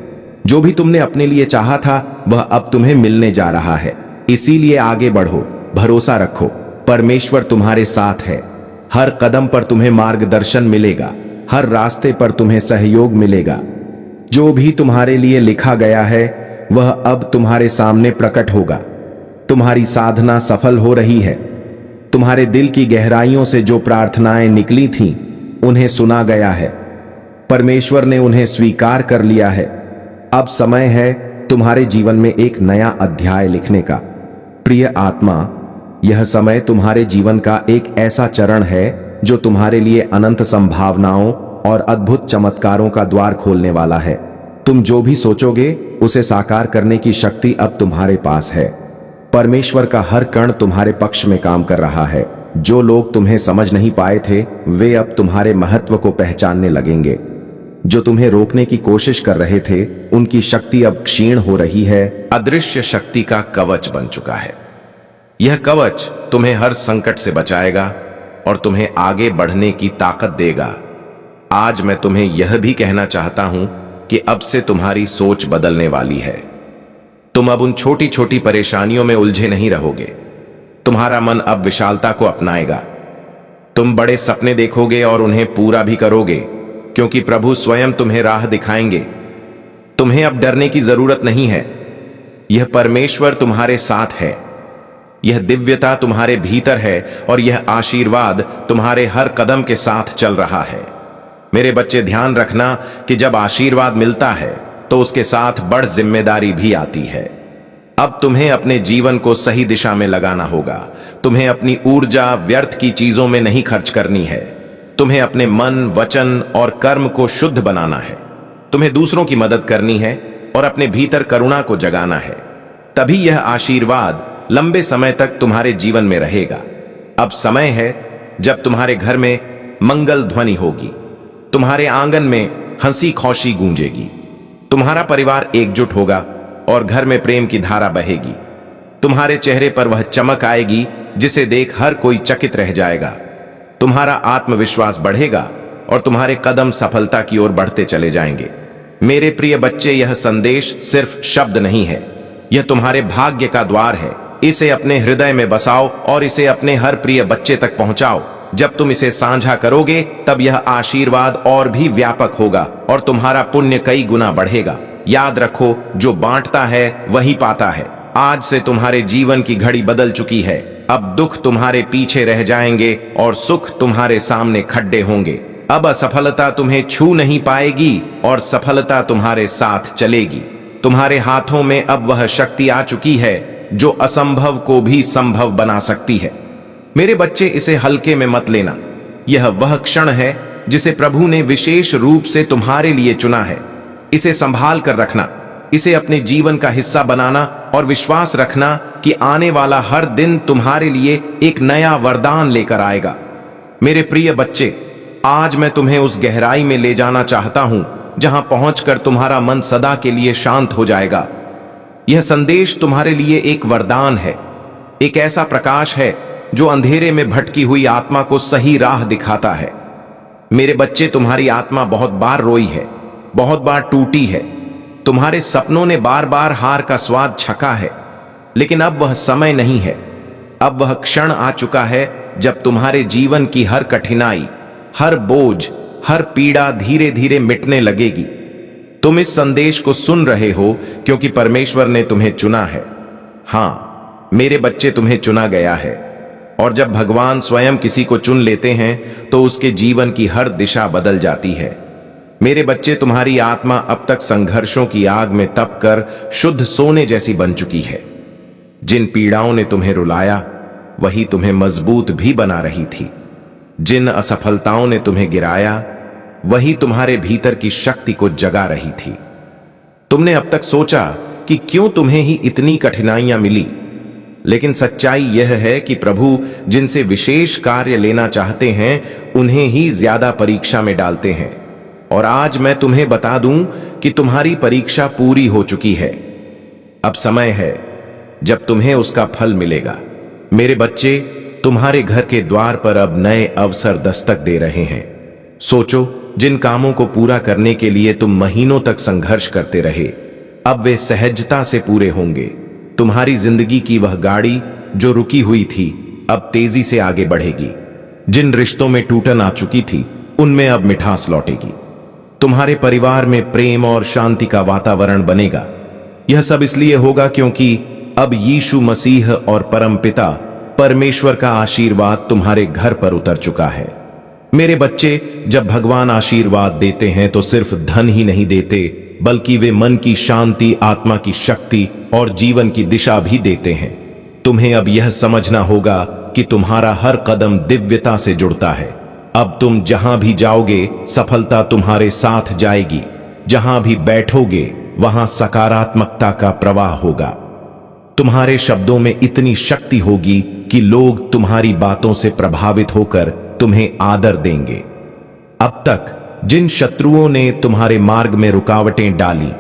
Speaker 1: जो भी तुमने अपने लिए चाहा था, वह अब तुम्हें मिलने जा रहा है। इसीलिए आगे बढ़ो, भरोसा रखो, परमेश्वर तुम्हारे साथ है। हर कदम पर तुम्हें मार्गदर्शन मिलेगा, हर रास्ते पर तुम्हें सहयोग मिलेगा। जो भी तुम्हारे लिए लिखा गया है, वह अब तुम्हारे सामने प्रकट होगा। तुम्हारी साधना सफल हो रही है। तुम्हारे दिल की गहराइयों से जो प्रार्थनाएं निकली थीं, उन्हें सुना गया है। परमेश्वर ने उन्हें स्वीकार कर लिया है। अब समय है तुम्हारे जीवन में एक नया अध्याय लिखने का। प्रिय आत्मा, यह समय तुम्हारे जीवन का एक ऐसा चरण है जो तुम्हारे लिए अनंत संभावनाओं और अद्भुत चमत्कारों का द्वार खोलने वाला है। तुम जो भी सोचोगे, उसे साकार करने की शक्ति अब तुम्हारे पास है। परमेश्वर का हर कण तुम्हारे पक्ष में काम कर रहा है। जो लोग तुम्हें समझ नहीं पाए थे, वे अब तुम्हारे महत्व को पहचानने लगेंगे। जो तुम्हें रोकने की कोशिश कर रहे थे, उनकी शक्ति अब क्षीण हो रही है। अदृश्य शक्ति का कवच बन चुका है। यह कवच तुम्हें हर संकट से बचाएगा और तुम्हें आगे बढ़ने की ताकत देगा। आज मैं तुम्हें यह भी कहना चाहता हूं कि अब से तुम्हारी सोच बदलने वाली है। तुम अब उन छोटी छोटी परेशानियों में उलझे नहीं रहोगे। तुम्हारा मन अब विशालता को अपनाएगा। तुम बड़े सपने देखोगे और उन्हें पूरा भी करोगे, क्योंकि प्रभु स्वयं तुम्हें राह दिखाएंगे। तुम्हें अब डरने की जरूरत नहीं है। यह परमेश्वर तुम्हारे साथ है। यह दिव्यता तुम्हारे भीतर है और यह आशीर्वाद तुम्हारे हर कदम के साथ चल रहा है। मेरे बच्चे, ध्यान रखना कि जब आशीर्वाद मिलता है तो उसके साथ बड़ जिम्मेदारी भी आती है। अब तुम्हें अपने जीवन को सही दिशा में लगाना होगा। तुम्हें अपनी ऊर्जा व्यर्थ की चीजों में नहीं खर्च करनी है। तुम्हें अपने मन, वचन और कर्म को शुद्ध बनाना है। तुम्हें दूसरों की मदद करनी है और अपने भीतर करुणा को जगाना है। तभी यह आशीर्वाद लंबे समय तक तुम्हारे जीवन में रहेगा। अब समय है जब तुम्हारे घर में मंगल ध्वनि होगी। तुम्हारे आंगन में हंसी खुशी गूंजेगी। तुम्हारा परिवार एकजुट होगा और घर में प्रेम की धारा बहेगी। तुम्हारे चेहरे पर वह चमक आएगी जिसे देख हर कोई चकित रह जाएगा। तुम्हारा आत्मविश्वास बढ़ेगा और तुम्हारे कदम सफलता की ओर बढ़ते चले जाएंगे। मेरे प्रिय बच्चे, यह संदेश सिर्फ शब्द नहीं है, यह तुम्हारे भाग्य का द्वार है। इसे अपने हृदय में बसाओ और इसे अपने हर प्रिय बच्चे तक पहुंचाओ। जब तुम इसे साझा करोगे तब यह आशीर्वाद और भी व्यापक होगा और तुम्हारा पुण्य कई गुना बढ़ेगा। याद रखो, जो बांटता है वही पाता है। आज से तुम्हारे जीवन की घड़ी बदल चुकी है। अब दुख तुम्हारे पीछे रह जाएंगे और सुख तुम्हारे सामने खड्डे होंगे। अब असफलता तुम्हें छू नहीं पाएगी और सफलता तुम्हारे साथ चलेगी। तुम्हारे हाथों में अब वह शक्ति आ चुकी है जो असंभव को भी संभव बना सकती है। मेरे बच्चे, इसे हल्के में मत लेना। यह वह क्षण है जिसे प्रभु ने विशेष रूप से तुम्हारे लिए चुना है। इसे संभाल कर रखना, इसे अपने जीवन का हिस्सा बनाना और विश्वास रखना कि आने वाला हर दिन तुम्हारे लिए एक नया वरदान लेकर आएगा। मेरे प्रिय बच्चे, आज मैं तुम्हें उस गहराई में ले जाना चाहता हूं जहां पहुंचकर तुम्हारा मन सदा के लिए शांत हो जाएगा। यह संदेश तुम्हारे लिए एक वरदान है, एक ऐसा प्रकाश है जो अंधेरे में भटकी हुई आत्मा को सही राह दिखाता है। मेरे बच्चे, तुम्हारी आत्मा बहुत बार रोई है, बहुत बार टूटी है। तुम्हारे सपनों ने बार बार हार का स्वाद छका है, लेकिन अब वह समय नहीं है। अब वह क्षण आ चुका है जब तुम्हारे जीवन की हर कठिनाई, हर बोझ, हर पीड़ा धीरे धीरे मिटने लगेगी। तुम इस संदेश को सुन रहे हो क्योंकि परमेश्वर ने तुम्हें चुना है। हां मेरे बच्चे, तुम्हें चुना गया है। और जब भगवान स्वयं किसी को चुन लेते हैं तो उसके जीवन की हर दिशा बदल जाती है। मेरे बच्चे, तुम्हारी आत्मा अब तक संघर्षों की आग में तप कर शुद्ध सोने जैसी बन चुकी है। जिन पीड़ाओं ने तुम्हें रुलाया वही तुम्हें मजबूत भी बना रही थी। जिन असफलताओं ने तुम्हें गिराया वही तुम्हारे भीतर की शक्ति को जगा रही थी। तुमने अब तक सोचा कि क्यों तुम्हें ही इतनी कठिनाइयां मिली, लेकिन सच्चाई यह है कि प्रभु जिनसे विशेष कार्य लेना चाहते हैं उन्हें ही ज्यादा परीक्षा में डालते हैं। और आज मैं तुम्हें बता दूं कि तुम्हारी परीक्षा पूरी हो चुकी है। अब समय है जब तुम्हें उसका फल मिलेगा। मेरे बच्चे, तुम्हारे घर के द्वार पर अब नए अवसर दस्तक दे रहे हैं। सोचो, जिन कामों को पूरा करने के लिए तुम महीनों तक संघर्ष करते रहे, अब वे सहजता से पूरे होंगे। तुम्हारी जिंदगी की वह गाड़ी जो रुकी हुई थी अब तेजी से आगे बढ़ेगी। जिन रिश्तों में टूटन आ चुकी थी उनमें अब मिठास लौटेगी। तुम्हारे परिवार में प्रेम और शांति का वातावरण बनेगा। यह सब इसलिए होगा क्योंकि अब यीशु मसीह और परमपिता परमेश्वर का आशीर्वाद तुम्हारे घर पर उतर चुका है। मेरे बच्चे, जब भगवान आशीर्वाद देते हैं तो सिर्फ धन ही नहीं देते, बल्कि वे मन की शांति, आत्मा की शक्ति और जीवन की दिशा भी देते हैं। तुम्हें अब यह समझना होगा कि तुम्हारा हर कदम दिव्यता से जुड़ता है। अब तुम जहां भी जाओगे सफलता तुम्हारे साथ जाएगी। जहां भी बैठोगे वहां सकारात्मकता का प्रवाह होगा। तुम्हारे शब्दों में इतनी शक्ति होगी कि लोग तुम्हारी बातों से प्रभावित होकर तुम्हें आदर देंगे। अब तक जिन शत्रुओं ने तुम्हारे मार्ग में रुकावटें डाली,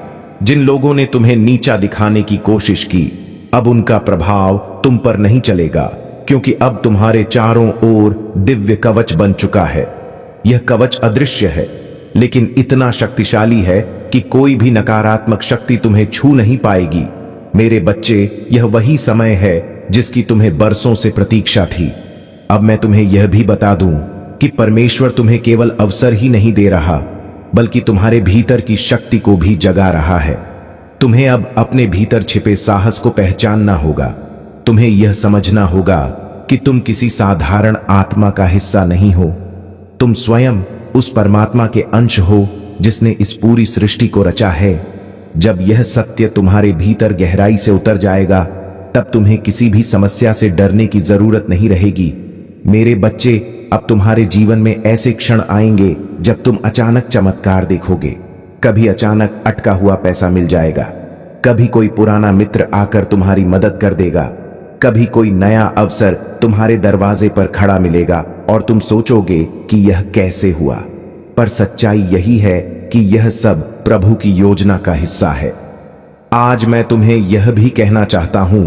Speaker 1: जिन लोगों ने तुम्हें नीचा दिखाने की कोशिश की, अब उनका प्रभाव तुम पर नहीं चलेगा, क्योंकि अब तुम्हारे चारों ओर दिव्य कवच बन चुका है। यह कवच अदृश्य है, लेकिन इतना शक्तिशाली है कि कोई भी नकारात्मक शक्ति तुम्हें छू नहीं पाएगी। मेरे बच्चे, यह वही समय है जिसकी तुम्हें बरसों से प्रतीक्षा थी। अब मैं तुम्हें यह भी बता दूं कि परमेश्वर तुम्हें केवल अवसर ही नहीं दे रहा, बल्कि तुम्हारे भीतर की शक्ति को भी जगा रहा है। तुम्हें अब अपने भीतर छिपे साहस को पहचानना होगा। तुम्हें यह समझना होगा कि तुम किसी साधारण आत्मा का हिस्सा नहीं हो। तुम स्वयं उस परमात्मा के अंश हो जिसने इस पूरी सृष्टि को रचा है। जब यह सत्य तुम्हारे भीतर गहराई से उतर जाएगा, तब तुम्हें किसी भी समस्या से डरने की जरूरत नहीं रहेगी। मेरे बच्चे, अब तुम्हारे जीवन में ऐसे क्षण आएंगे जब तुम अचानक चमत्कार देखोगे। कभी अचानक अटका हुआ पैसा मिल जाएगा, कभी कोई पुराना मित्र आकर तुम्हारी मदद कर देगा, कभी कोई नया अवसर तुम्हारे दरवाजे पर खड़ा मिलेगा और तुम सोचोगे कि यह कैसे हुआ। पर सच्चाई यही है कि यह सब प्रभु की योजना का हिस्सा है। आज मैं तुम्हें यह भी कहना चाहता हूं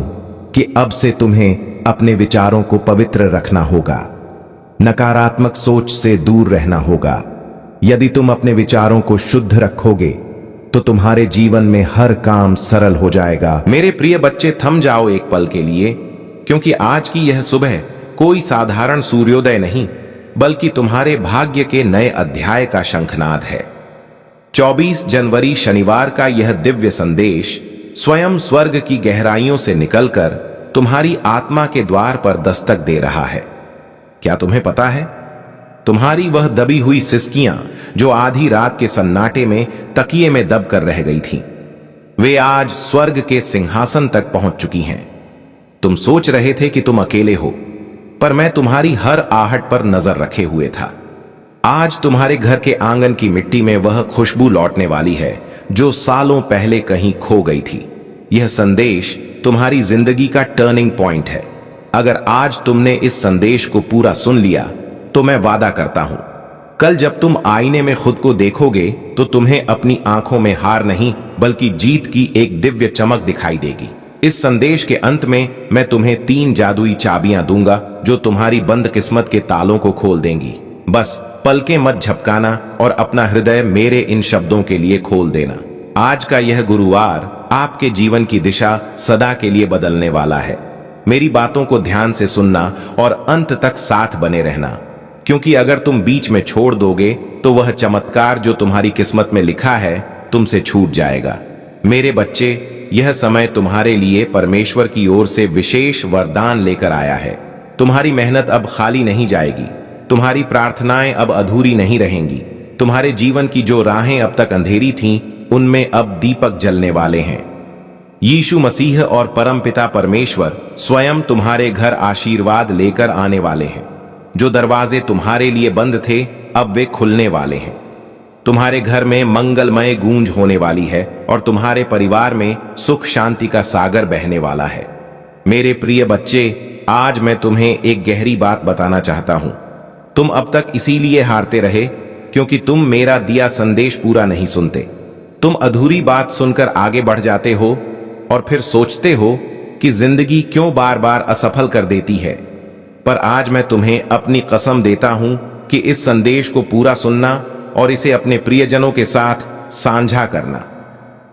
Speaker 1: कि अब से तुम्हें अपने विचारों को पवित्र रखना होगा, नकारात्मक सोच से दूर रहना होगा। यदि तुम अपने विचारों को शुद्ध रखोगे तो तुम्हारे जीवन में हर काम सरल हो जाएगा। मेरे प्रिय बच्चे, थम जाओ एक पल के लिए, क्योंकि आज की यह सुबह कोई साधारण सूर्योदय नहीं, बल्कि तुम्हारे भाग्य के नए अध्याय का शंखनाद है। 24 जनवरी शनिवार का यह दिव्य संदेश स्वयं स्वर्ग की गहराइयों से निकलकर तुम्हारी आत्मा के द्वार पर दस्तक दे रहा है। क्या तुम्हें पता है, तुम्हारी वह दबी हुई सिसकियां जो आधी रात के सन्नाटे में तकिए में दब कर रह गई थीं, वे आज स्वर्ग के सिंहासन तक पहुंच चुकी हैं। तुम सोच रहे थे कि तुम अकेले हो, पर मैं तुम्हारी हर आहट पर नजर रखे हुए था। आज तुम्हारे घर के आंगन की मिट्टी में वह खुशबू लौटने वाली है जो सालों पहले कहीं खो गई थी। यह संदेश तुम्हारी जिंदगी का टर्निंग पॉइंट है। अगर आज तुमने इस संदेश को पूरा सुन लिया तो मैं वादा करता हूं, कल जब तुम आईने में खुद को देखोगे तो तुम्हें अपनी आंखों में हार नहीं बल्कि जीत की एक दिव्य चमक दिखाई देगी। इस संदेश के अंत में मैं तुम्हें 3 जादुई चाबियां दूंगा जो तुम्हारी बंद किस्मत के तालों को खोल देंगी। बस पलकें मत झपकाना और अपना हृदय मेरे इन शब्दों के लिए खोल देना। आज का यह गुरुवार आपके जीवन की दिशा सदा के लिए बदलने वाला है। मेरी बातों को ध्यान से सुनना और अंत तक साथ बने रहना, क्योंकि अगर तुम बीच में छोड़ दोगे तो वह चमत्कार जो तुम्हारी किस्मत में लिखा है तुमसे छूट जाएगा। मेरे बच्चे, यह समय तुम्हारे लिए परमेश्वर की ओर से विशेष वरदान लेकर आया है। तुम्हारी मेहनत अब खाली नहीं जाएगी, तुम्हारी प्रार्थनाएं अब अधूरी नहीं रहेंगी। तुम्हारे जीवन की जो राहें अब तक अंधेरी थीं, उनमें अब दीपक जलने वाले हैं। यीशु मसीह और परमपिता परमेश्वर स्वयं तुम्हारे घर आशीर्वाद लेकर आने वाले हैं। जो दरवाजे तुम्हारे लिए बंद थे, अब वे खुलने वाले हैं। तुम्हारे घर में मंगलमय गूंज होने वाली है और तुम्हारे परिवार में सुख शांति का सागर बहने वाला है। मेरे प्रिय बच्चे, आज मैं तुम्हें एक गहरी बात बताना चाहता हूं। तुम अब तक इसीलिए हारते रहे क्योंकि तुम मेरा दिया संदेश पूरा नहीं सुनते। तुम अधूरी बात सुनकर आगे बढ़ जाते हो और फिर सोचते हो कि जिंदगी क्यों बार बार असफल कर देती है। पर आज मैं तुम्हें अपनी कसम देता हूं कि इस संदेश को पूरा सुनना और इसे अपने प्रियजनों के साथ साझा करना।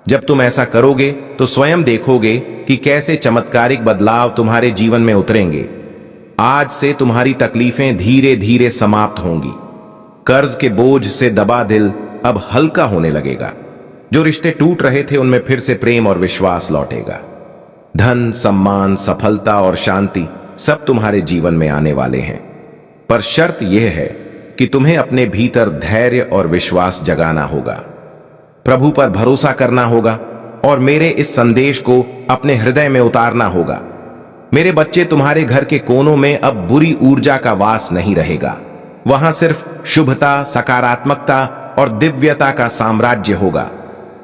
Speaker 1: जब तुम ऐसा करोगे तो स्वयं देखोगे कि कैसे चमत्कारिक बदलाव तुम्हारे जीवन में उतरेंगे। आज से तुम्हारी तकलीफें धीरे धीरे समाप्त होंगी। कर्ज के बोझ से दबा दिल अब हल्का होने लगेगा। जो रिश्ते टूट रहे थे उनमें फिर से प्रेम और विश्वास लौटेगा। धन, सम्मान, सफलता और शांति सब तुम्हारे जीवन में आने वाले हैं। पर शर्त यह है कि तुम्हें अपने भीतर धैर्य और विश्वास जगाना होगा, प्रभु पर भरोसा करना होगा और मेरे इस संदेश को अपने हृदय में उतारना होगा। मेरे बच्चे, तुम्हारे घर के कोनों में अब बुरी ऊर्जा का वास नहीं रहेगा। वहां सिर्फ शुभता, सकारात्मकता और दिव्यता का साम्राज्य होगा।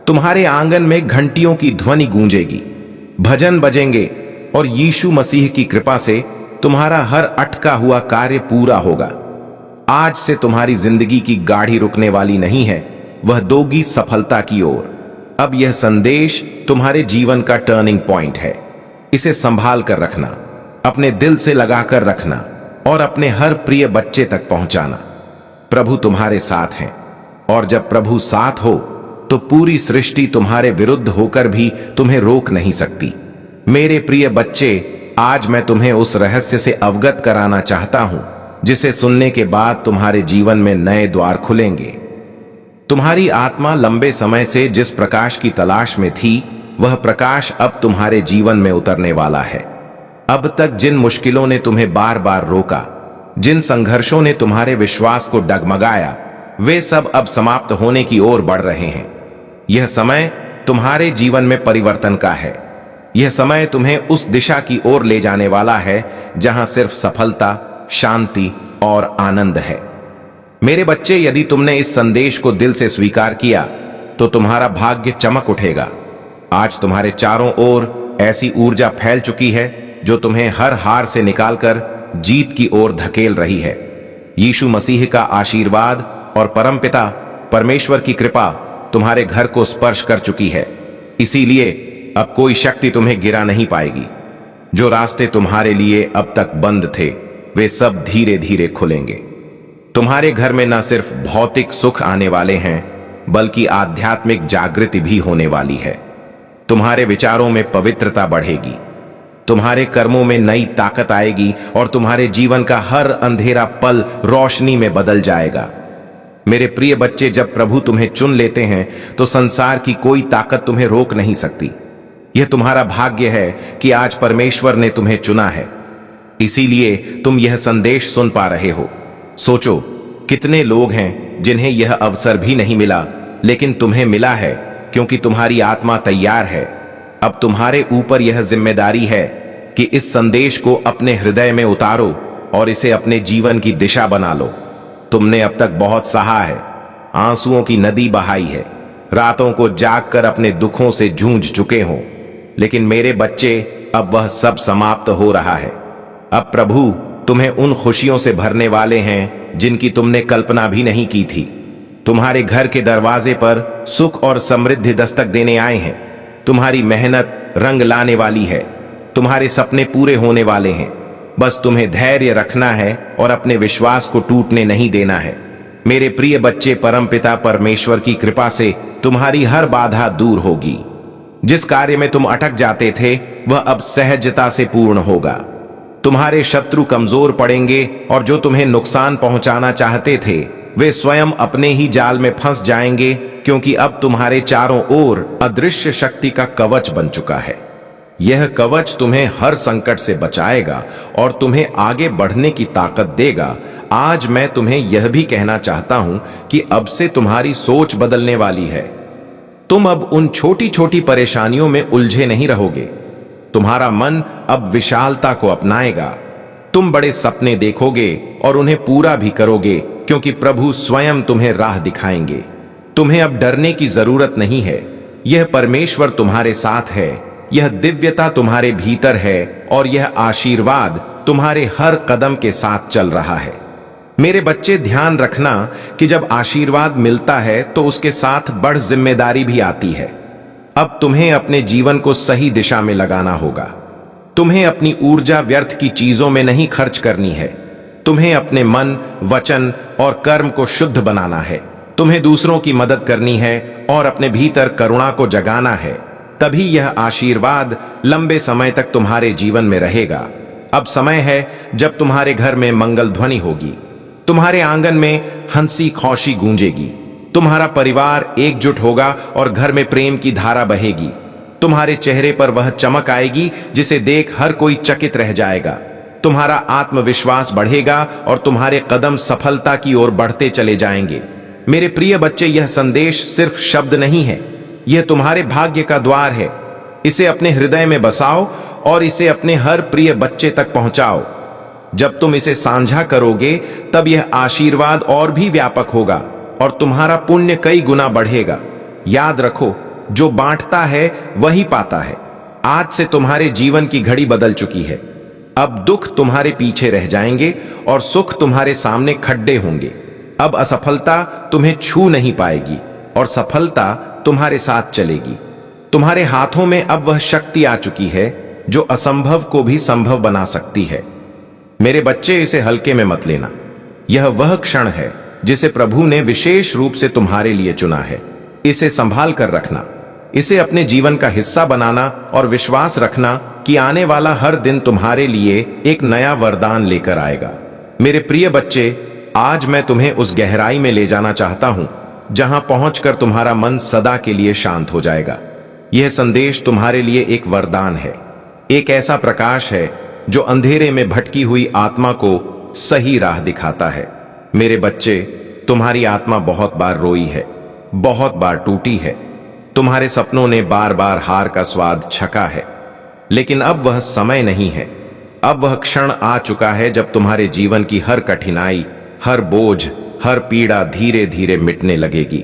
Speaker 1: तुम्हारे आंगन में घंटियों की ध्वनि गूंजेगी, भजन बजेंगे और यीशु मसीह की कृपा से तुम्हारा हर अटका हुआ कार्य पूरा होगा। आज से तुम्हारी जिंदगी की गाड़ी रुकने वाली नहीं है, वह दोगी सफलता की ओर। अब यह संदेश तुम्हारे जीवन का टर्निंग पॉइंट है। इसे संभाल कर रखना, अपने दिल से लगाकर रखना और अपने हर प्रिय बच्चे तक पहुंचाना। प्रभु तुम्हारे साथ हैं और जब प्रभु साथ हो तो पूरी सृष्टि तुम्हारे विरुद्ध होकर भी तुम्हें रोक नहीं सकती। मेरे प्रिय बच्चे, आज मैं तुम्हें उस रहस्य से अवगत कराना चाहता हूं जिसे सुनने के बाद तुम्हारे जीवन में नए द्वार खुलेंगे। तुम्हारी आत्मा लंबे समय से जिस प्रकाश की तलाश में थी, वह प्रकाश अब तुम्हारे जीवन में उतरने वाला है। अब तक जिन मुश्किलों ने तुम्हें बार बार रोका, जिन संघर्षों ने तुम्हारे विश्वास को डगमगाया, वे सब अब समाप्त होने की ओर बढ़ रहे हैं। यह समय तुम्हारे जीवन में परिवर्तन का है। यह समय तुम्हें उस दिशा की ओर ले जाने वाला है जहां सिर्फ सफलता, शांति और आनंद है। मेरे बच्चे, यदि तुमने इस संदेश को दिल से स्वीकार किया तो तुम्हारा भाग्य चमक उठेगा। आज तुम्हारे चारों ओर ऐसी ऊर्जा फैल चुकी है जो तुम्हें हर हार से निकालकर जीत की ओर धकेल रही है। यीशु मसीह का आशीर्वाद और परमपिता परमेश्वर की कृपा तुम्हारे घर को स्पर्श कर चुकी है, इसीलिए अब कोई शक्ति तुम्हें गिरा नहीं पाएगी। जो रास्ते तुम्हारे लिए अब तक बंद थे वे सब धीरे धीरे खुलेंगे। तुम्हारे घर में न सिर्फ भौतिक सुख आने वाले हैं बल्कि आध्यात्मिक जागृति भी होने वाली है। तुम्हारे विचारों में पवित्रता बढ़ेगी, तुम्हारे कर्मों में नई ताकत आएगी और तुम्हारे जीवन का हर अंधेरा पल रोशनी में बदल जाएगा। मेरे प्रिय बच्चे, जब प्रभु तुम्हें चुन लेते हैं तो संसार की कोई ताकत तुम्हें रोक नहीं सकती। यह तुम्हारा भाग्य है कि आज परमेश्वर ने तुम्हें चुना है, इसीलिए तुम यह संदेश सुन पा रहे हो। सोचो, कितने लोग हैं जिन्हें यह अवसर भी नहीं मिला, लेकिन तुम्हें मिला है क्योंकि तुम्हारी आत्मा तैयार है। अब तुम्हारे ऊपर यह जिम्मेदारी है कि इस संदेश को अपने हृदय में उतारो और इसे अपने जीवन की दिशा बना लो। तुमने अब तक बहुत सहा है, आंसुओं की नदी बहाई है, रातों को जागकर अपने दुखों से जूझ चुके हो, लेकिन मेरे बच्चे, अब वह सब समाप्त हो रहा है। अब प्रभु तुम्हें उन खुशियों से भरने वाले हैं जिनकी तुमने कल्पना भी नहीं की थी। तुम्हारे घर के दरवाजे पर सुख और समृद्धि दस्तक देने आए हैं। तुम्हारी मेहनत रंग लाने वाली है, तुम्हारे सपने पूरे होने वाले हैं। बस तुम्हें धैर्य रखना है और अपने विश्वास को टूटने नहीं देना है। मेरे प्रिय बच्चे, परमपिता परमेश्वर की कृपा से तुम्हारी हर बाधा दूर होगी। जिस कार्य में तुम अटक जाते थे वह अब सहजता से पूर्ण होगा। तुम्हारे शत्रु कमजोर पड़ेंगे और जो तुम्हें नुकसान पहुंचाना चाहते थे वे स्वयं अपने ही जाल में फंस जाएंगे, क्योंकि अब तुम्हारे चारों ओर अदृश्य शक्ति का कवच बन चुका है। यह कवच तुम्हें हर संकट से बचाएगा और तुम्हें आगे बढ़ने की ताकत देगा। आज मैं तुम्हें यह भी कहना चाहता हूं कि अब से तुम्हारी सोच बदलने वाली है। तुम अब उन छोटी छोटी परेशानियों में उलझे नहीं रहोगे। तुम्हारा मन अब विशालता को अपनाएगा। तुम बड़े सपने देखोगे और उन्हें पूरा भी करोगे, क्योंकि प्रभु स्वयं तुम्हें राह दिखाएंगे। तुम्हें अब डरने की जरूरत नहीं है। यह परमेश्वर तुम्हारे साथ है, यह दिव्यता तुम्हारे भीतर है और यह आशीर्वाद तुम्हारे हर कदम के साथ चल रहा है। मेरे बच्चे, ध्यान रखना कि जब आशीर्वाद मिलता है तो उसके साथ बड़ जिम्मेदारी भी आती है। अब तुम्हें अपने जीवन को सही दिशा में लगाना होगा। तुम्हें अपनी ऊर्जा व्यर्थ की चीजों में नहीं खर्च करनी है। तुम्हें अपने मन, वचन और कर्म को शुद्ध बनाना है। तुम्हें दूसरों की मदद करनी है और अपने भीतर करुणा को जगाना है। तभी यह आशीर्वाद लंबे समय तक तुम्हारे जीवन में रहेगा। अब समय है जब तुम्हारे घर में मंगल ध्वनि होगी, तुम्हारे आंगन में हंसी खुशी गूंजेगी, तुम्हारा परिवार एकजुट होगा और घर में प्रेम की धारा बहेगी। तुम्हारे चेहरे पर वह चमक आएगी जिसे देख हर कोई चकित रह जाएगा। तुम्हारा आत्मविश्वास बढ़ेगा और तुम्हारे कदम सफलता की ओर बढ़ते चले जाएंगे। मेरे प्रिय बच्चे, यह संदेश सिर्फ शब्द नहीं है, यह तुम्हारे भाग्य का द्वार है। इसे अपने हृदय में बसाओ और इसे अपने हर प्रिय बच्चे तक पहुंचाओ। जब तुम इसे साझा करोगे तब यह आशीर्वाद और भी व्यापक होगा और तुम्हारा पुण्य कई गुना बढ़ेगा। याद रखो, जो बांटता है वही पाता है। आज से तुम्हारे जीवन की घड़ी बदल चुकी है। अब दुख तुम्हारे पीछे रह जाएंगे और सुख तुम्हारे सामने खड्डे होंगे। अब असफलता तुम्हें छू नहीं पाएगी और सफलता तुम्हारे साथ चलेगी। तुम्हारे हाथों में अब वह शक्ति आ चुकी है जो असंभव को भी संभव बना सकती है। मेरे बच्चे, इसे हल्के में मत लेना। यह वह क्षण है जिसे प्रभु ने विशेष रूप से तुम्हारे लिए चुना है। इसे संभाल कर रखना, इसे अपने जीवन का हिस्सा बनाना और विश्वास रखना कि आने वाला हर दिन तुम्हारे लिए एक नया वरदान लेकर आएगा। मेरे प्रिय बच्चे, आज मैं तुम्हें उस गहराई में ले जाना चाहता हूं जहां पहुंचकर तुम्हारा मन सदा के लिए शांत हो जाएगा। यह संदेश तुम्हारे लिए एक वरदान है, एक ऐसा प्रकाश है जो अंधेरे में भटकी हुई आत्मा को सही राह दिखाता है। मेरे बच्चे, तुम्हारी आत्मा बहुत बार रोई है, बहुत बार टूटी है। तुम्हारे सपनों ने बार बार हार का स्वाद छका है, लेकिन अब वह समय नहीं है। अब वह क्षण आ चुका है जब तुम्हारे जीवन की हर कठिनाई, हर बोझ, हर पीड़ा धीरे धीरे मिटने लगेगी।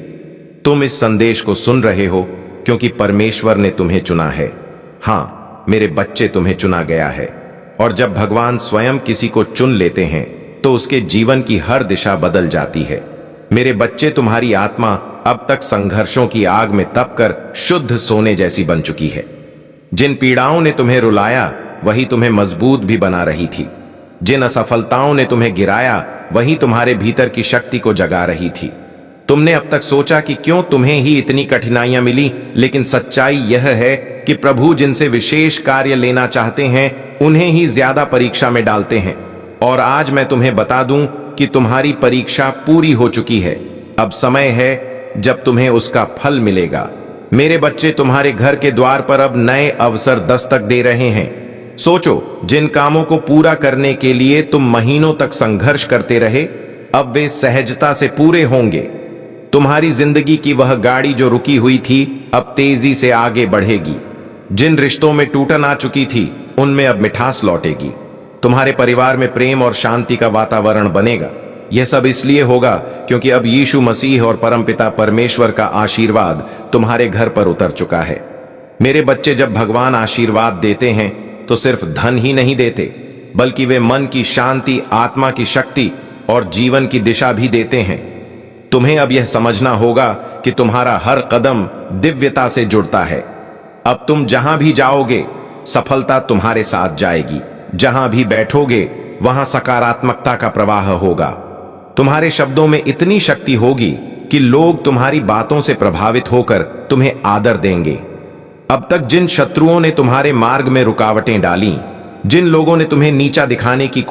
Speaker 1: तुम इस संदेश को सुन रहे हो क्योंकि परमेश्वर ने तुम्हें चुना है। हां मेरे बच्चे, तुम्हें चुना गया है। और जब भगवान स्वयं किसी को चुन लेते हैं तो उसके जीवन की हर दिशा बदल जाती है। मेरे बच्चे, तुम्हारी आत्मा अब तक संघर्षों की आग में तपकर शुद्ध सोने जैसी बन चुकी है। जिन पीड़ाओं ने तुम्हें रुलाया वही तुम्हें मजबूत भी बना रही थी। जिन असफलताओं ने तुम्हें गिराया वही तुम्हारे भीतर की शक्ति को जगा रही थी। तुमने अब तक सोचा कि क्यों तुम्हें ही इतनी कठिनाइयां मिली, लेकिन सच्चाई यह है कि प्रभु जिनसे विशेष कार्य लेना चाहते हैं उन्हें ही ज्यादा परीक्षा में डालते हैं। और आज मैं तुम्हें बता दूं कि तुम्हारी परीक्षा पूरी हो चुकी है। अब समय है जब तुम्हें उसका फल मिलेगा। मेरे बच्चे, तुम्हारे घर के द्वार पर अब नए अवसर दस्तक दे रहे हैं। सोचो, जिन कामों को पूरा करने के लिए तुम महीनों तक संघर्ष करते रहे, अब वे सहजता से पूरे होंगे। तुम्हारी जिंदगी की वह गाड़ी जो रुकी हुई थी अब तेजी से आगे बढ़ेगी। जिन रिश्तों में टूटन आ चुकी थी उनमें अब मिठास लौटेगी। तुम्हारे परिवार में प्रेम और शांति का वातावरण बनेगा। यह सब इसलिए होगा क्योंकि अब यीशु मसीह और परमपिता परमेश्वर का आशीर्वाद तुम्हारे घर पर उतर चुका है। मेरे बच्चे, जब भगवान आशीर्वाद देते हैं तो सिर्फ धन ही नहीं देते, बल्कि वे मन की शांति, आत्मा की शक्ति और जीवन की दिशा भी देते हैं। तुम्हें अब यह समझना होगा कि तुम्हारा हर कदम दिव्यता से जुड़ता है। अब तुम जहां भी जाओगे सफलता तुम्हारे साथ जाएगी। जहां भी बैठोगे वहां सकारात्मकता का प्रवाह होगा। तुम्हारे शब्दों में इतनी शक्ति होगी कि लोग तुम्हारी बातों से प्रभावित होकर तुम्हें आदर देंगे। अब तक जिन शत्रुओं ने तुम्हारे मार्ग में रुकावटें डाली, जिन लोगों ने तुम्हें नीचा दिखाने की